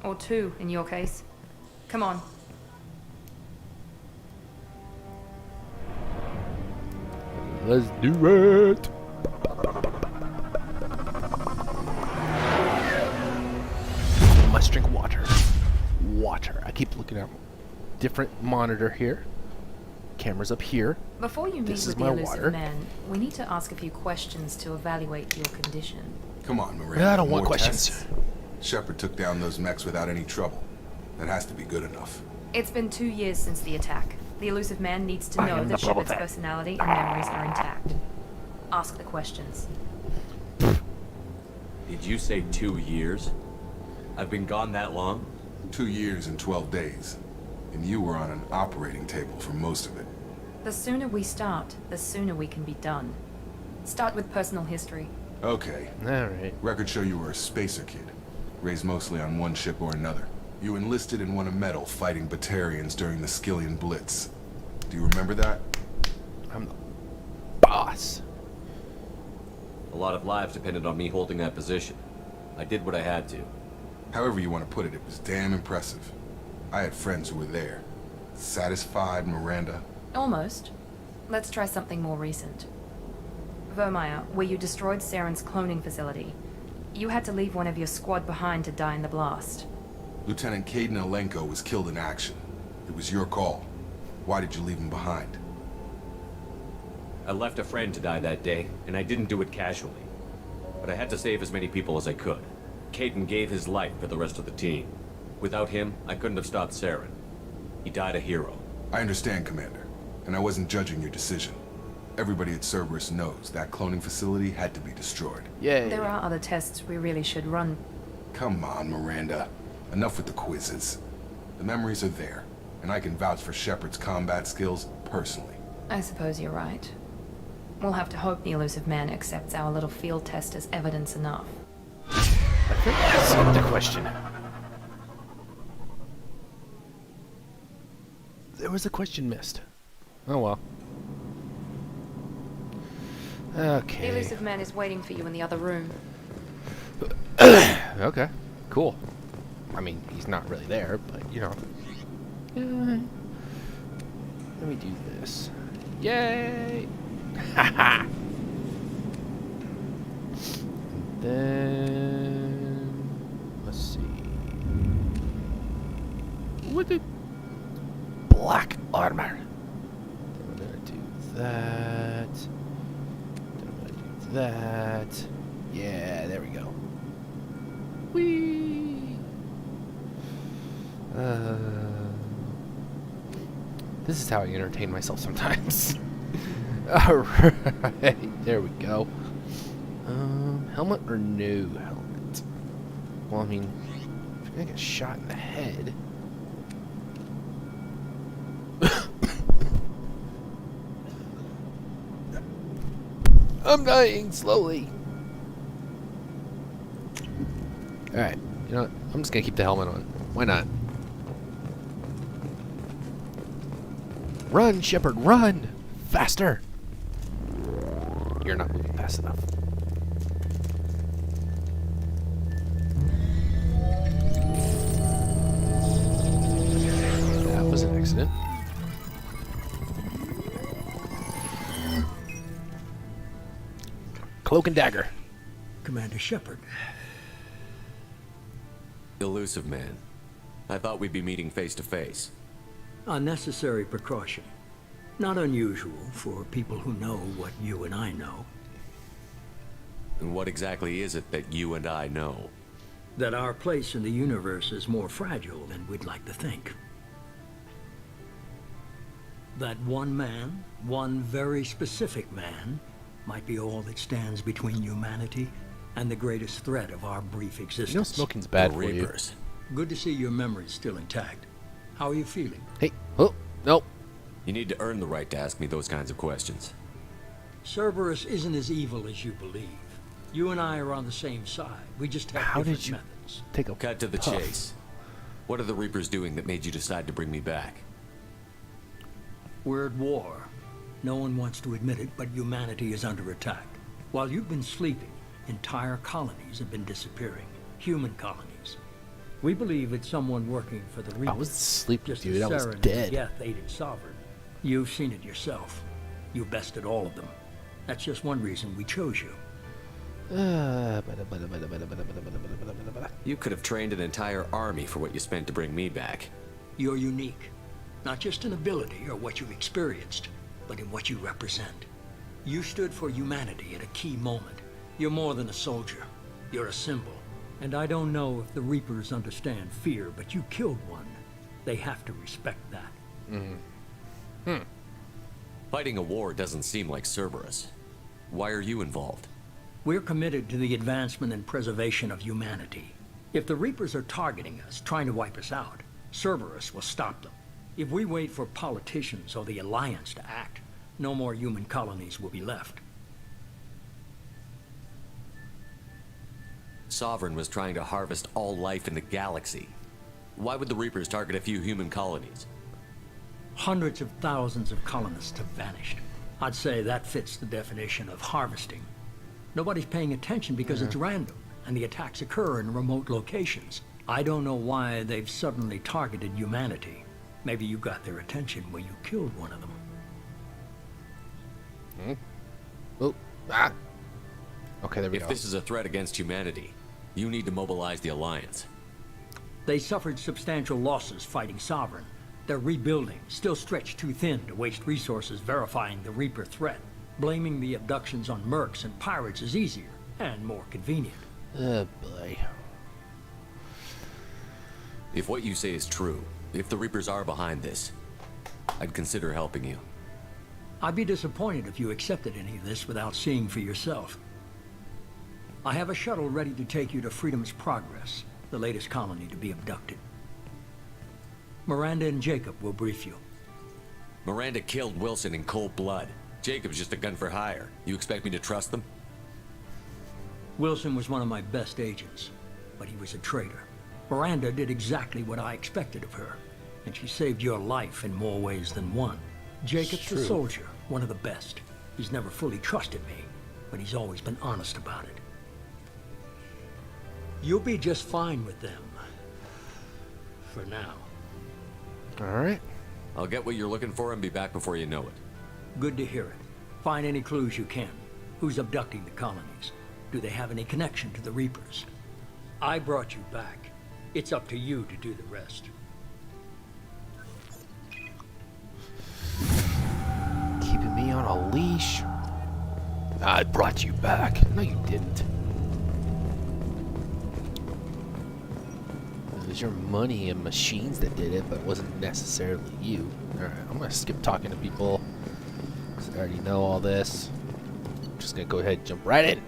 Or two, in your case. Come on. Let's do it. Must drink water. Water. I keep looking at different monitor here. Camera's up here. Before you meet This is with the my elusive water. man, we need to ask a few questions to evaluate your condition. Come on, Miranda. I don't want more questions. tests? Shepard took down those mechs without any trouble. That has to be good enough. It's been 2 years since the attack. The elusive man needs to I know am that the bubble Shepard's tap. personality and memories are intact. Ask the questions. Did you say 2 years? I've been gone that long? 2 years and 12 days. And you were on an operating table for most of it. The sooner we start, the sooner we can be done. Start with personal history. Okay. Alright. Records show you were a spacer kid. Raised mostly on one ship or another. You enlisted and won a medal fighting Batarians during the Skillian Blitz. Do you remember that? I'm the boss. A lot of lives depended on me holding that position. I did what I had to. However you want to put it, it was damn impressive. I had friends who were there. Satisfied, Miranda? Almost. Let's try something more recent. Vermeer, where you destroyed Saren's cloning facility. You had to leave one of your squad behind to die in the blast. Lieutenant Caden Alenko was killed in action. It was your call. Why did you leave him behind? I left a friend to die that day, and I didn't do it casually. But I had to save as many people as I could. Caden gave his life for the rest of the team. Without him, I couldn't have stopped Saren. He died a hero. I understand, Commander, and I wasn't judging your decision. Everybody at Cerberus knows that cloning facility had to be destroyed. Yay. There are other tests we really should run. Come on, Miranda. Enough with the quizzes. The memories are there, and I can vouch for Shepard's combat skills personally. I suppose you're right. We'll have to hope the elusive man accepts our little field test as evidence enough. I think that's the question. There was a question missed. Oh well. The Okay. elusive man is waiting for you in the other room. Okay. Cool. I mean, he's not really there, but you know. Let me do this. Yay! Haha! Then let's see. What the black armor? Then we're gonna do that. Then I'm gonna do that. Yeah, there we go. Whee! This is how I entertain myself sometimes. Alright, there we go. Helmet or no helmet? Well, I mean, if you're gonna get shot in the head. I'm dying slowly. Alright, you know what? I'm just gonna keep the helmet on. Why not? Run, Shepard, run! Faster! You're not moving fast enough. That was an accident. Cloak and dagger. Commander Shepard. Elusive man. I thought we'd be meeting face to face. Unnecessary precaution. Not unusual for people who know what you and I know. And what exactly is it that you and I know? That our place in the universe is more fragile than we'd like to think. That one man, one very specific man, might be all that stands between humanity and the greatest threat of our brief existence. You know smoking's bad The for you. Reapers. Good to see your memory's still intact. How are you feeling? Hey, oh, nope. You need to earn the right to ask me those kinds of questions. Cerberus isn't as evil as you believe. You and I are on the same side. We just have How different did you methods. take a Cut to the puff? chase. What are the Reapers doing that made you decide to bring me back? We're at war. No one wants to admit it, but humanity is under attack. While you've been sleeping, entire colonies have been disappearing. Human colonies. We believe it's someone working for the Reapers. I was sleeping, Just dude. as I was Saren and dead. Geth aided Sovereign. You've seen it yourself. You bested all of them. That's just one reason we chose you. You could have trained an entire army for what you spent to bring me back. You're unique. Not just in ability or what you've experienced, but in what you represent. You stood for humanity at a key moment. You're more than a soldier. You're a symbol. And I don't know if the Reapers understand fear, but you killed one. They have to respect that. Fighting a war doesn't seem like Cerberus. Why are you involved? We're committed to the advancement and preservation of humanity. If the Reapers are targeting us, trying to wipe us out, Cerberus will stop them. If we wait for politicians or the Alliance to act, no more human colonies will be left. Sovereign was trying to harvest all life in the galaxy. Why would the Reapers target a few human colonies? Hundreds of thousands of colonists have vanished. I'd say that fits the definition of harvesting. Nobody's paying attention because it's random, and the attacks occur in remote locations. I don't know why they've suddenly targeted humanity. Maybe you got their attention when you killed one of them. Oh, ah. Okay, there we go. If this is a threat against humanity, you need to mobilize the Alliance. They suffered substantial losses fighting Sovereign. They're rebuilding, still stretched too thin to waste resources verifying the Reaper threat. Blaming the abductions on mercs and pirates is easier and more convenient. Oh boy. If what you say is true, if the Reapers are behind this, I'd consider helping you. I'd be disappointed if you accepted any of this without seeing for yourself. I have a shuttle ready to take you to Freedom's Progress, the latest colony to be abducted. Miranda and Jacob will brief you. Miranda killed Wilson in cold blood. Jacob's just a gun for hire. You expect me to trust them? Wilson was one of my best agents, but he was a traitor. Miranda did exactly what I expected of her, and she saved your life in more ways than one. Jacob's a soldier, one of the best. He's never fully trusted me, but he's always been honest about it. You'll be just fine with them. For now. Alright. I'll get what you're looking for and be back before you know it. Good to hear it. Find any clues you can. Who's abducting the colonies? Do they have any connection to the Reapers? I brought you back. It's up to you to do the rest. Keeping me on a leash. I brought you back. No, you didn't. It was your money and machines that did it, but it wasn't necessarily you. Alright, I'm gonna skip talking to people, because I already know all this. I'm just gonna go ahead and jump right in.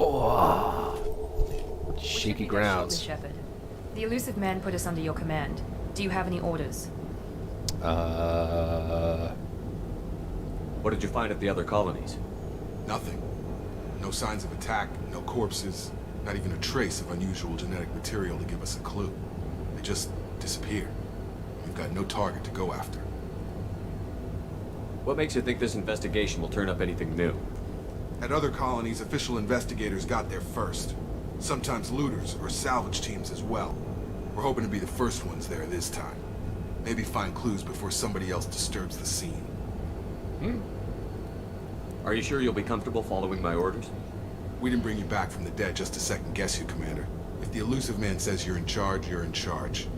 Whoa. Shaky grounds. Shepard. The elusive man put us under your command. Do you have any orders? What did you find at the other colonies? Nothing. No signs of attack, no corpses, not even a trace of unusual genetic material to give us a clue. They just disappeared. We've got no target to go after. What makes you think this investigation will turn up anything new? At other colonies, official investigators got there first. Sometimes looters or salvage teams as well. We're hoping to be the first ones there this time. Maybe find clues before somebody else disturbs the scene. Are you sure you'll be comfortable following my orders? We didn't bring you back from the dead just to second guess you, Commander. If the elusive man says you're in charge, you're in charge.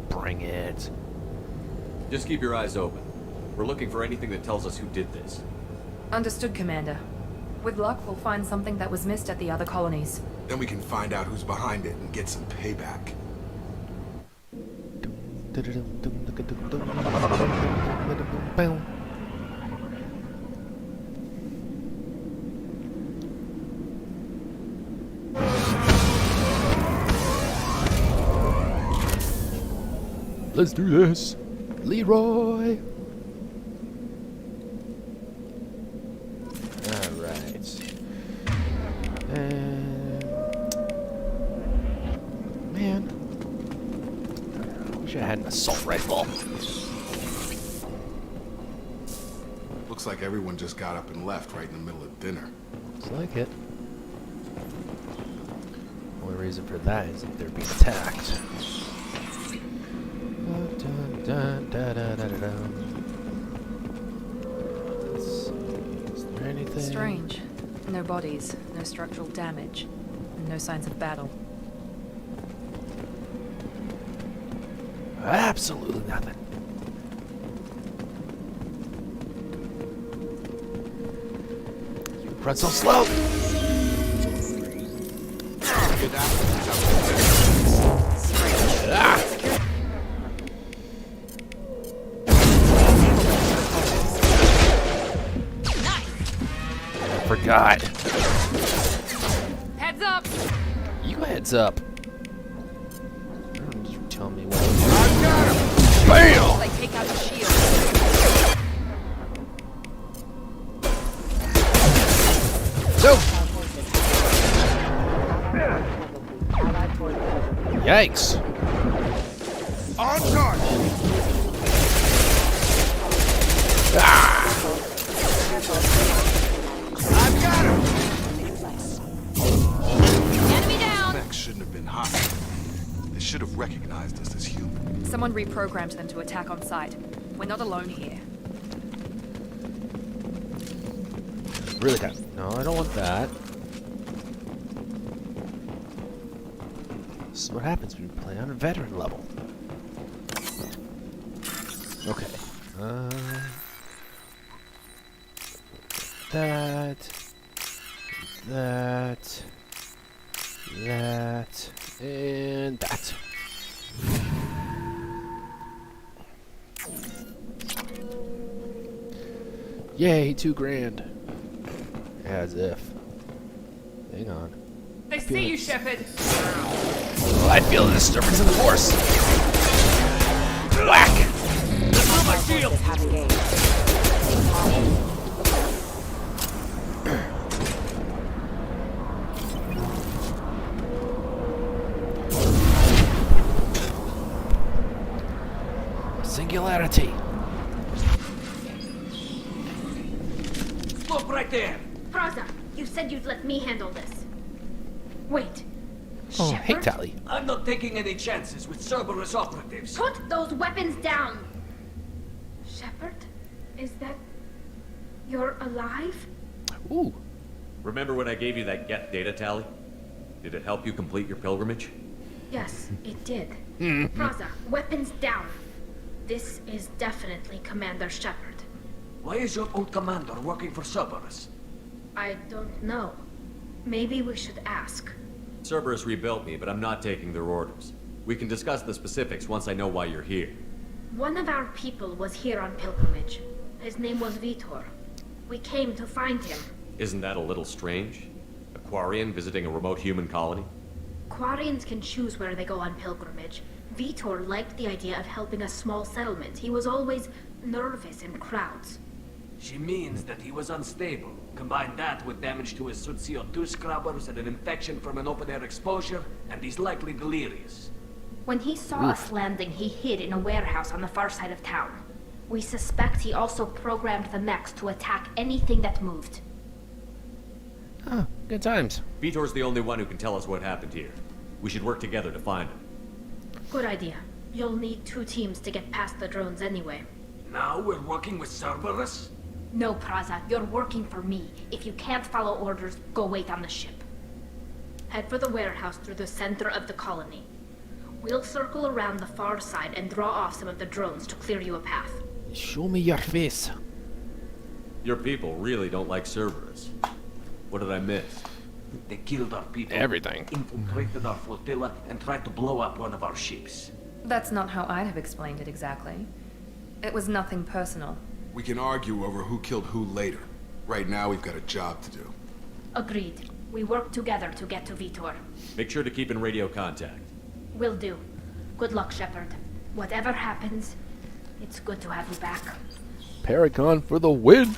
Bring it. Just keep your eyes open. We're looking for anything that tells us who did this. Understood, Commander. With luck, we'll find something that was missed at the other colonies. Then we can find out who's behind it and get some payback. Let's do this. Leroy. Alright. And... man. I wish I had an assault rifle. Looks like everyone just got up and left right in the middle of dinner. Looks like it. Only reason for that is if they're being attacked. Dun, da, da, da, da, da. Let's see. Is there anything? Strange. No bodies, no structural damage, and no signs of battle. Absolutely nothing. You run so slow. Ah. Forgot. Heads up! You heads up. Just tell me what. I got him! Bam! They take out the shield. Nope. Yikes. On charge! Ah! I've got him! Enemy down! Mechs shouldn't have been hostile. They should have recognized us as human. Someone reprogrammed them to attack on sight. We're not alone here. Really got. No, I don't want that. This is what happens when you play on a veteran level. Okay. That, and that. Yay, $2,000. As if. Hang on. They see you, Shepard. Oh, I feel the disturbance in the force. Whack! Move my shield. Singularity. Look right there. Praza, you said you'd let me handle this. Wait. Oh, Shepard? hey, Tally. I'm not taking any chances with Cerberus operatives. Put those weapons down! Shepard? Is that... you're alive? Ooh. Remember when I gave you that Geth data tally? Did it help you complete your pilgrimage? Yes, it did. Praza, weapons down. This is definitely Commander Shepard. Why is your old commander working for Cerberus? I don't know. Maybe we should ask. Cerberus rebuilt me, but I'm not taking their orders. We can discuss the specifics once I know why you're here. One of our people was here on pilgrimage. His name was Vitor. We came to find him. Isn't that a little strange? A Quarian visiting a remote human colony? Quarians can choose where they go on pilgrimage. Vitor liked the idea of helping a small settlement. He was always nervous in crowds. She means that he was unstable. Combine that with damage to his suit CO2 scrubbers and an infection from an open-air exposure, and he's likely delirious. When he saw us landing, he hid in a warehouse on the far side of town. We suspect he also programmed the mechs to attack anything that moved. Oh, good times. Vitor's the only one who can tell us what happened here. We should work together to find him. Good idea. You'll need 2 teams to get past the drones anyway. Now we're working with Cerberus? No, Praza, you're working for me. If you can't follow orders, go wait on the ship. Head for the warehouse through the center of the colony. We'll circle around the far side and draw off some of the drones to clear you a path. Show me your face. Your people really don't like Cerberus. What did I miss? They killed our people. Everything. Infiltrated our flotilla and tried to blow up one of our ships. That's not how I'd have explained it exactly. It was nothing personal. We can argue over who killed who later. Right now, we've got a job to do. Agreed. We work together to get to Vitor. Make sure to keep in radio contact. Will do. Good luck, Shepard. Whatever happens, it's good to have you back. Paragon for the win.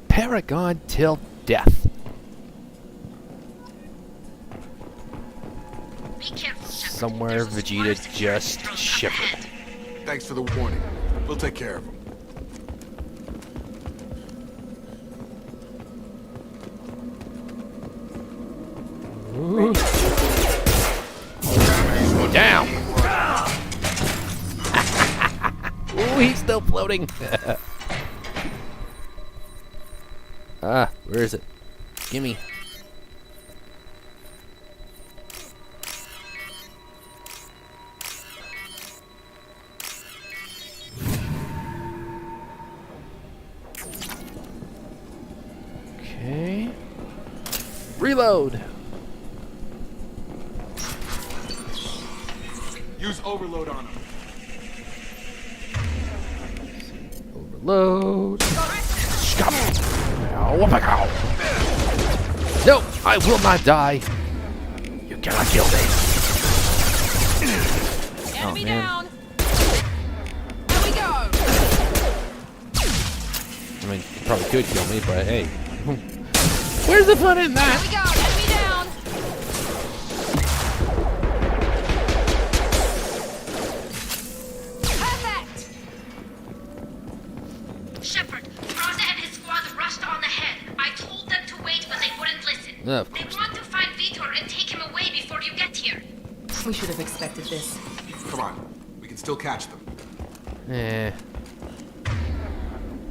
Paragon till death. Be careful, Shepard. Somewhere Vegeta just shivered. Thanks for the warning. We'll take care of him. Ooh. Down. Ooh, he's still floating. Where is it? Gimme. Okay. Reload. Use overload on him. Overload. Stop. Oh my god. No, I will not die. You cannot kill me. Enemy down. Here we go. I mean, you probably could kill me, but hey. Where's the fun in that? Here we go. Enemy down. Perfect. Shepard, Praza and his squad rushed on ahead. I told them to wait, but they wouldn't listen. Of They course. want to find Vitor and take him away before you get here. We should have expected this. Come on. We can still catch them.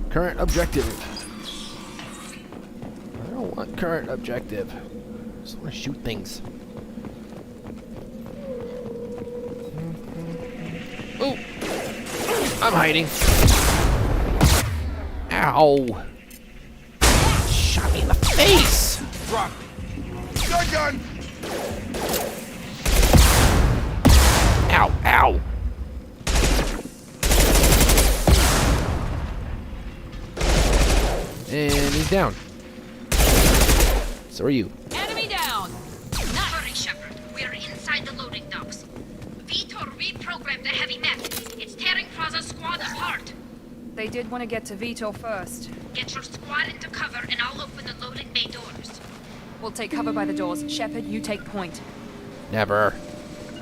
Current objective. I don't want current objective. I just want to shoot things. Oh! I'm hiding. Ow! Shot me in the face! Drop. Shotgun! Ow! Ow! And he's down. So are you. Enemy down. Not hurry, Shepard. We're inside the loading docks. Vitor reprogrammed the heavy mech. It's tearing Praza's squad apart. They did want to get to Vitor first. Get your squad into cover and I'll open the loading bay doors. We'll take cover by the doors. Shepard, you take point. Never.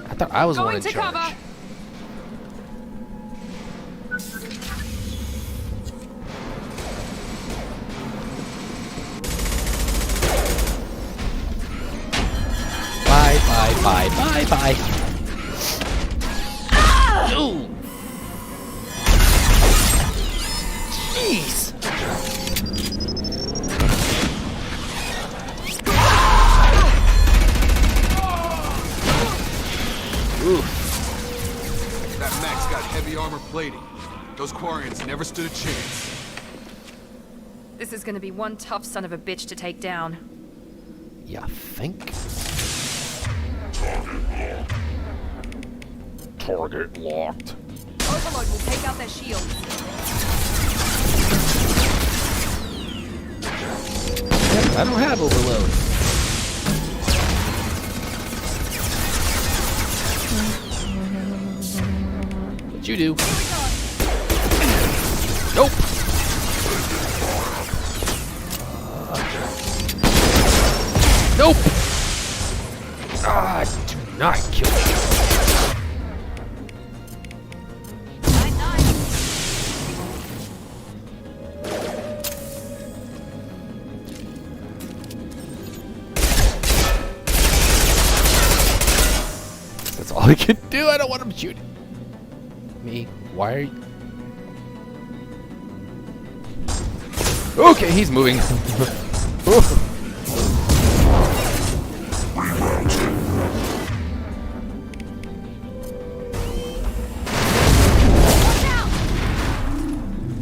I thought I was the one Going in to charge. cover. Bye, bye, bye, bye, bye. Ooh. Jeez. Ooh. That mech's got heavy armor plating. Those Quarians never stood a chance. This is going to be one tough son of a bitch to take down. You think? Target locked. Overload will take out their shields. Yep, I don't have overload. But you do. Nope. Nope. Ah, do not kill me. That's all I can do. I don't want him shooting me. Why are you... Okay, he's moving.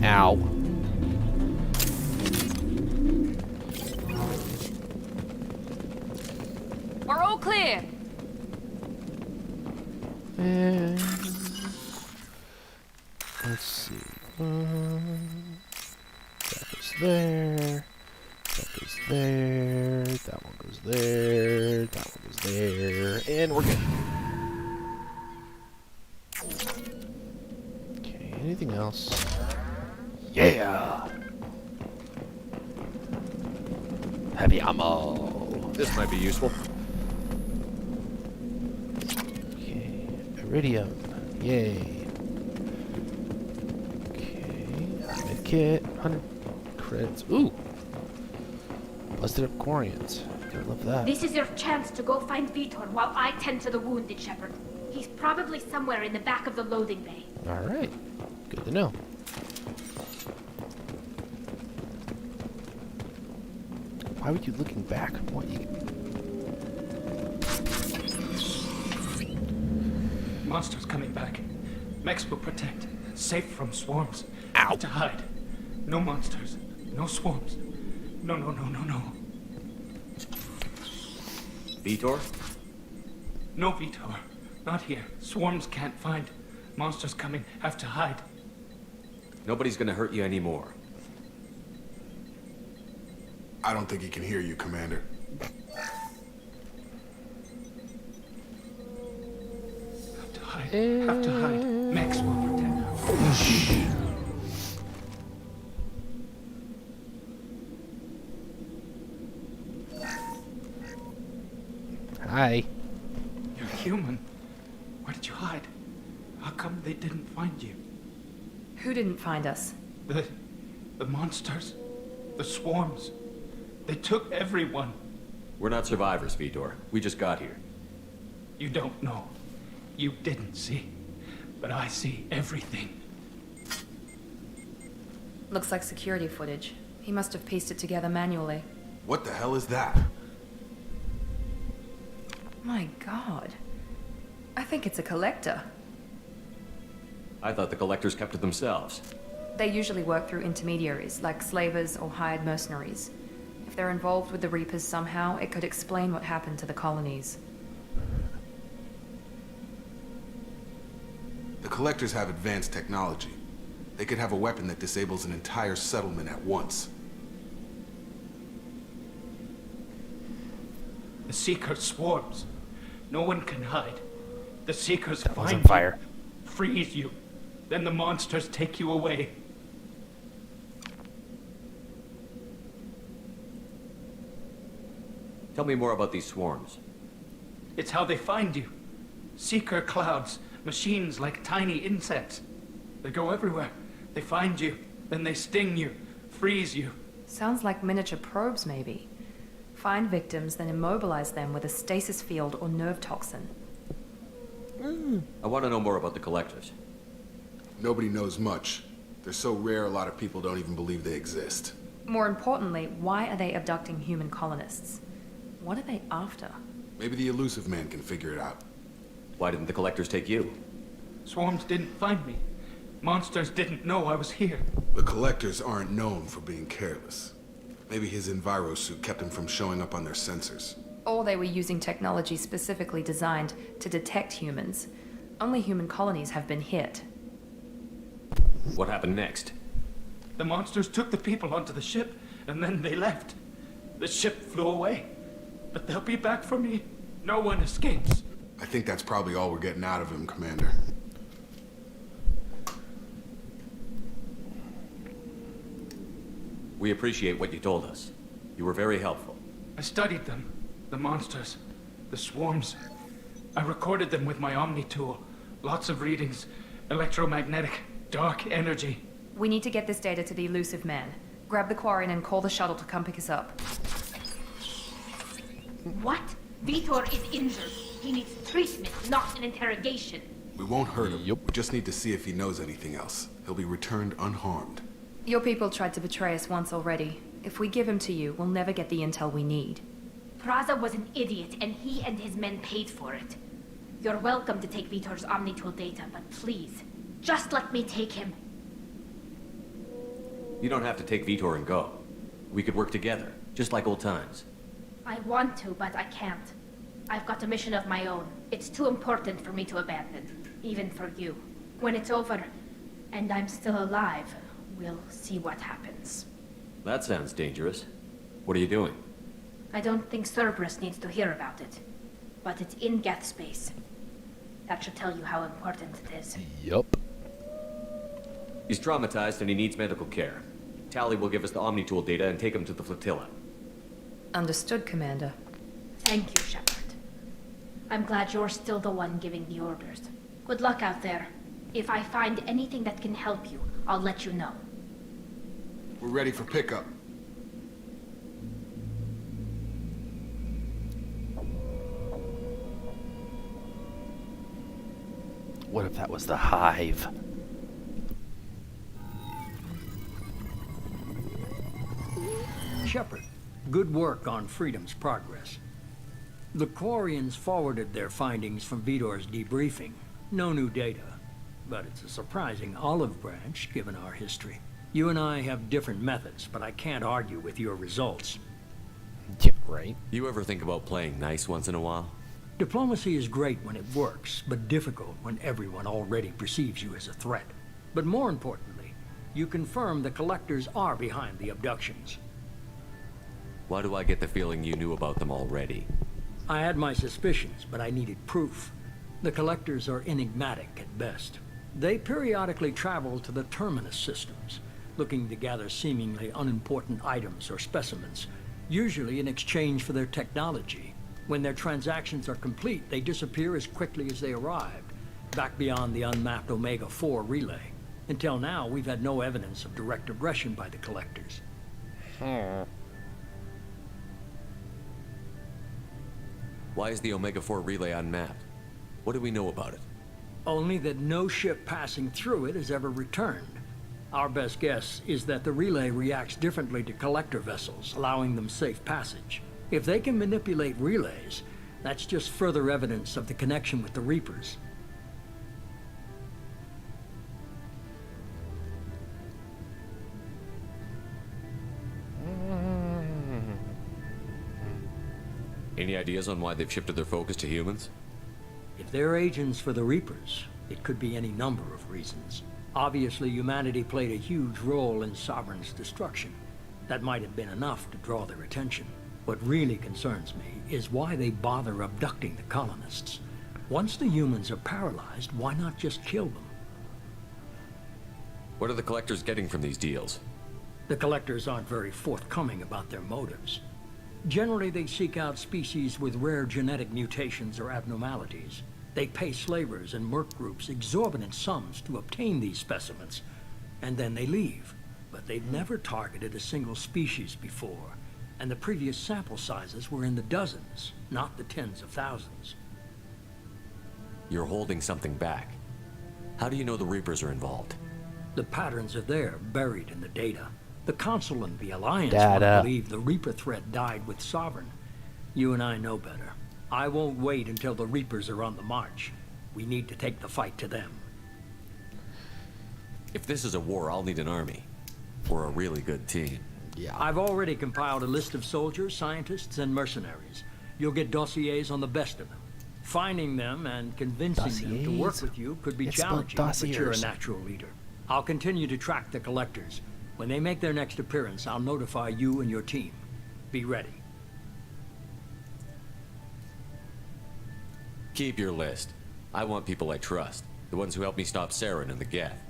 Ow. We're all clear. And let's see. That goes there. That goes there. That one goes there. That one goes there. And we're good. Okay, anything else? Yeah! Heavy ammo. This might be useful. Okay, iridium. Yay. Okay, medkit. 100 credits. Ooh! Busted up Corians. Gotta love that. This is your chance to go find Vitor while I tend to the wounded, Shepard. He's probably somewhere in the back of the loading bay. Alright. Good to know. Why were you looking back? What you... Monsters coming back. Mechs will protect. Safe from swarms. Ow! To hide. No monsters. No swarms. No. Vitor? No, Vitor. Not here. Swarms can't find. Monsters coming. Have to hide. Nobody's gonna hurt you anymore. I don't think he can hear you, Commander. Have to hide. Have to hide. Mechs will protect. Hi. You're human. Where did you hide? How come they didn't find you? Who didn't find us? The monsters. The swarms. They took everyone. We're not survivors, Vitor. We just got here. You don't know. You didn't see. But I see everything. Looks like security footage. He must have pieced it together manually. What the hell is that? My god. I think it's a collector. I thought the collectors kept to themselves. They usually work through intermediaries, like slavers or hired mercenaries. If they're involved with the Reapers somehow, it could explain what happened to the colonies. The collectors have advanced technology. They could have a weapon that disables an entire settlement at once. The Seeker swarms. No one can hide. The Seekers That was find on fire. you, freeze you. Then the monsters take you away. Tell me more about these swarms. It's how they find you. Seeker clouds, machines like tiny insects. They go everywhere. They find you, then they sting you, freeze you. Sounds like miniature probes, maybe. Find victims, then immobilize them with a stasis field or nerve toxin. I want to know more about the collectors. Nobody knows much. They're so rare, a lot of people don't even believe they exist. More importantly, why are they abducting human colonists? What are they after? Maybe the elusive man can figure it out. Why didn't the collectors take you? Swarms didn't find me. Monsters didn't know I was here. The collectors aren't known for being careless. Maybe his enviro suit kept him from showing up on their sensors. Or they were using technology specifically designed to detect humans. Only human colonies have been hit. What happened next? The monsters took the people onto the ship, and then they left. The ship flew away. But they'll be back for me. No one escapes. I think that's probably all we're getting out of him, Commander. We appreciate what you told us. You were very helpful. I studied them. The monsters. The swarms. I recorded them with my Omni tool. Lots of readings. Electromagnetic. Dark energy. We need to get this data to the elusive man. Grab the Quarian and call the shuttle to come pick us up. What? Vitor is injured. He needs treatment, not an interrogation. We won't hurt him. We just need to see if he knows anything else. He'll be returned unharmed. Your people tried to betray us once already. If we give him to you, we'll never get the intel we need. Praza was an idiot, and he and his men paid for it. You're welcome to take Vitor's Omnitool data, but please, just let me take him. You don't have to take Vitor and go. We could work together, just like old times. I want to, but I can't. I've got a mission of my own. It's too important for me to abandon, even for you. When it's over, and I'm still alive, we'll see what happens. That sounds dangerous. What are you doing? I don't think Cerberus needs to hear about it, but it's in Geth space. That should tell you how important it is. Yup. He's traumatized and he needs medical care. Tally will give us the Omnitool data and take him to the flotilla. Understood, Commander. Thank you, Shepard. I'm glad you're still the one giving the orders. Good luck out there. If I find anything that can help you, I'll let you know. We're ready for pickup. What if that was the Hive? Shepard, good work on Freedom's progress. The Quarians forwarded their findings from Vitor's debriefing. No new data, but it's a surprising olive branch given our history. You and I have different methods, but I can't argue with your results. Yeah, right. You ever think about playing nice once in a while? Diplomacy is great when it works, but difficult when everyone already perceives you as a threat. But more importantly, you confirm the Collectors are behind the abductions. Why do I get the feeling you knew about them already? I had my suspicions, but I needed proof. The Collectors are enigmatic at best. They periodically travel to the Terminus systems, looking to gather seemingly unimportant items or specimens, usually in exchange for their technology. When their transactions are complete, they disappear as quickly as they arrived, back beyond the unmapped Omega-4 relay. Until now, we've had no evidence of direct aggression by the Collectors. Why is the Omega-4 relay unmapped? What do we know about it? Only that no ship passing through it has ever returned. Our best guess is that the relay reacts differently to Collector vessels, allowing them safe passage. If they can manipulate relays, that's just further evidence of the connection with the Reapers. Any ideas on why they've shifted their focus to humans? If they're agents for the Reapers, it could be any number of reasons. Obviously, humanity played a huge role in Sovereign's destruction. That might have been enough to draw their attention. What really concerns me is why they bother abducting the colonists. Once the humans are paralyzed, why not just kill them? What are the Collectors getting from these deals? The Collectors aren't very forthcoming about their motives. Generally, they seek out species with rare genetic mutations or abnormalities. They pay slavers and merc groups exorbitant sums to obtain these specimens, and then they leave. But they've never targeted a single species before, and the previous sample sizes were in the dozens, not the tens of thousands. You're holding something back. How do you know the Reapers are involved? The patterns are there, buried in the data. The Council and the Alliance Data. believe the Reaper threat died with Sovereign. You and I know better. I won't wait until the Reapers are on the march. We need to take the fight to them. If this is a war, I'll need an army. We're a really good team. Yeah. I've already compiled a list of soldiers, scientists, and mercenaries. You'll get dossiers on the best of them. Finding them and convincing them to work Dossiers? with you could be It's about challenging, but you're a dossiers. natural leader. I'll continue to track the Collectors. When they make their next appearance, I'll notify you and your team. Be ready. Keep your list. I want people I trust. The ones who helped me stop Saren and the Geth.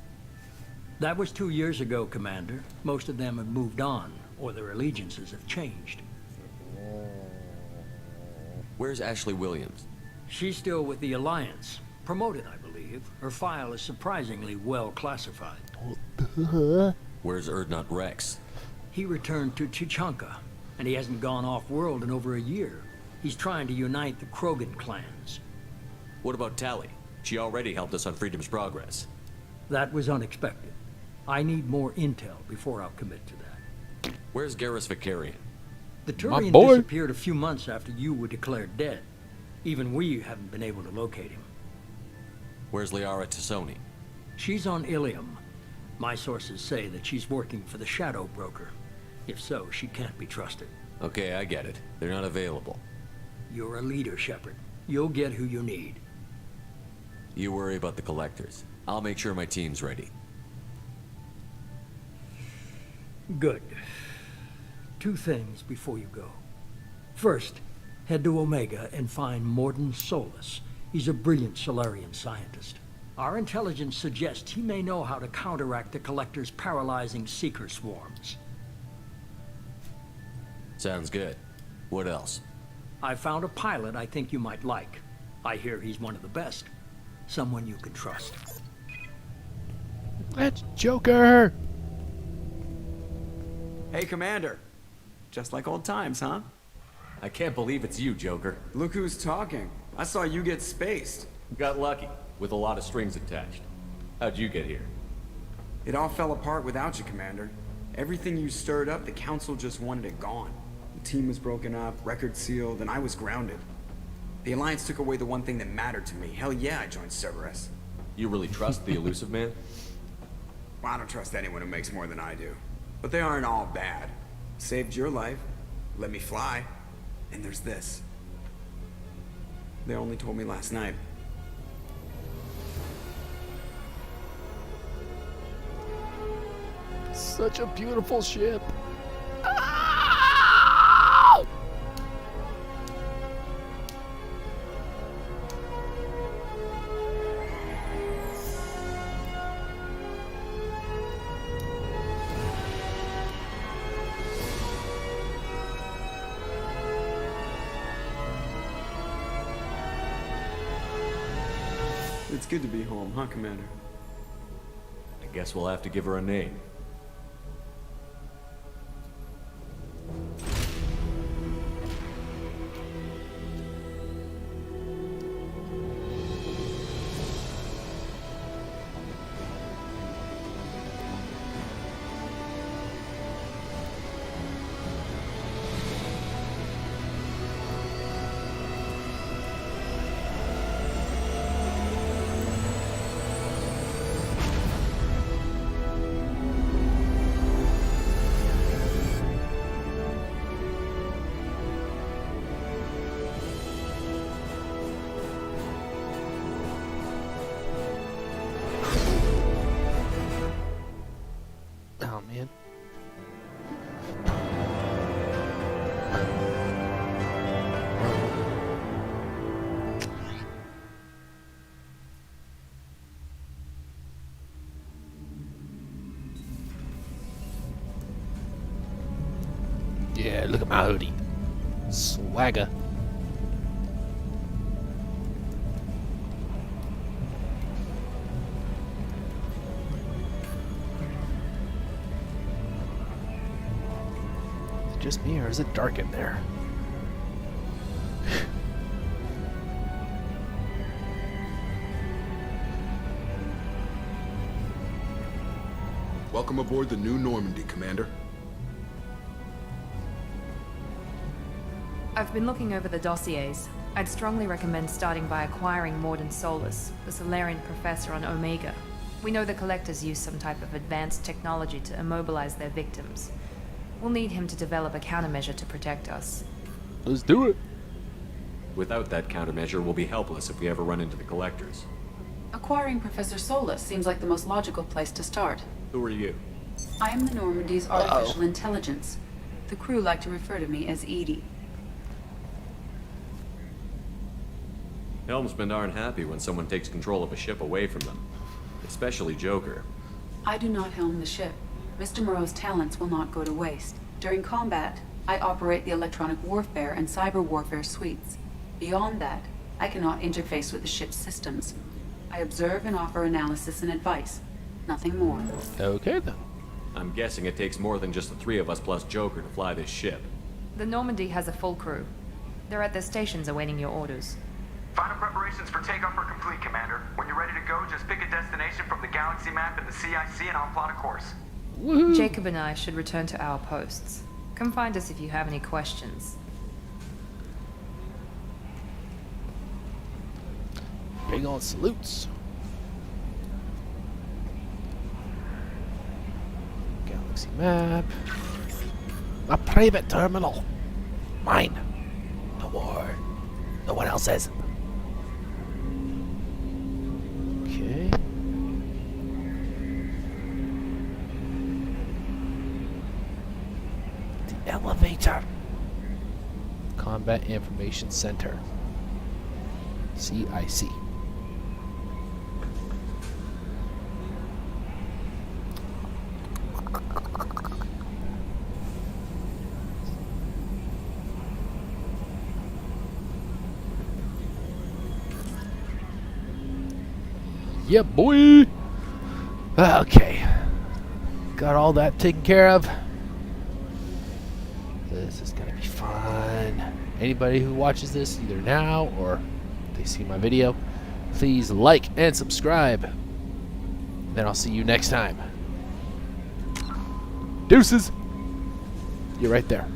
That was 2 years ago, Commander. Most of them have moved on, or their allegiances have changed. Where's Ashley Williams? She's still with the Alliance. Promoted, I believe. Her file is surprisingly well classified. Where's Erdnot Rex? He returned to Chichanka, and he hasn't gone off-world in over a year. He's trying to unite the Krogan clans. What about Tally? She already helped us on Freedom's Progress. That was unexpected. I need more intel before I'll commit to that. Where's Garrus Vicarian? The My Turian boy. disappeared a few months after you were declared dead. Even we haven't been able to locate him. Where's Liara Tassoni? She's on Ilium. My sources say that she's working for the Shadow Broker. If so, she can't be trusted. Okay, I get it. They're not available. You're a leader, Shepard. You'll get who you need. You worry about the collectors. I'll make sure my team's ready. Good. 2 things before you go. First, head to Omega and find Morden Solus. He's a brilliant Solarian scientist. Our intelligence suggests he may know how to counteract the Collector's paralyzing Seeker swarms. Sounds good. What else? I found a pilot I think you might like. I hear he's one of the best. Someone you can trust. That's Joker! Hey, Commander. Just like old times, huh? I can't believe it's you, Joker. Look who's talking. I saw you get spaced. Got lucky, with a lot of strings attached. How'd you get here? It all fell apart without you, Commander. Everything you stirred up, the Council just wanted it gone. The team was broken up, record sealed, and I was grounded. The Alliance took away the one thing that mattered to me. Hell yeah, I joined Cerberus. You really trust the Elusive Man? Well, I don't trust anyone who makes more than I do. But they aren't all bad. Saved your life, let me fly, and there's this. They only told me last night. Such a beautiful ship. It's good to be home, huh, Commander? I guess we'll have to give her a name. Oh, man. Yeah, look at my hoodie. Swagger. Is it just me or is it dark in there? Welcome aboard the new Normandy, Commander. I've been looking over the dossiers. I'd strongly recommend starting by acquiring Morden Solus, the Solarian professor on Omega. We know the Collectors use some type of advanced technology to immobilize their victims. We'll need him to develop a countermeasure to protect us. Let's do it. Without that countermeasure, we'll be helpless if we ever run into the Collectors. Acquiring Professor Solus seems like the most logical place to start. Who are you? I am the Normandy's artificial intelligence. The crew like to refer to me as Edie. Helmsmen aren't happy when someone takes control of a ship away from them. Especially Joker. I do not helm the ship. Mr. Moreau's talents will not go to waste. During combat, I operate the electronic warfare and cyber warfare suites. Beyond that, I cannot interface with the ship's systems. I observe and offer analysis and advice. Nothing more. Okay, then. I'm guessing it takes more than just the 3 of us plus Joker to fly this ship. The Normandy has a full crew. They're at their stations awaiting your orders. Final preparations for takeoff are complete, Commander. When you're ready to go, just pick a destination from the galaxy map and the CIC and I'll plot a course. Jacob and I should return to our posts. Come find us if you have any questions. Big on salutes. Galaxy map. A private terminal. Mine. No more. No one else's. Okay. The elevator. Combat Information Center. CIC. Yeah, boy. Okay. Got all that taken care of. This is going to be fun. Anybody who watches this, either now or they see my video, please like and subscribe. Then I'll see you next time. Deuces. You're right there.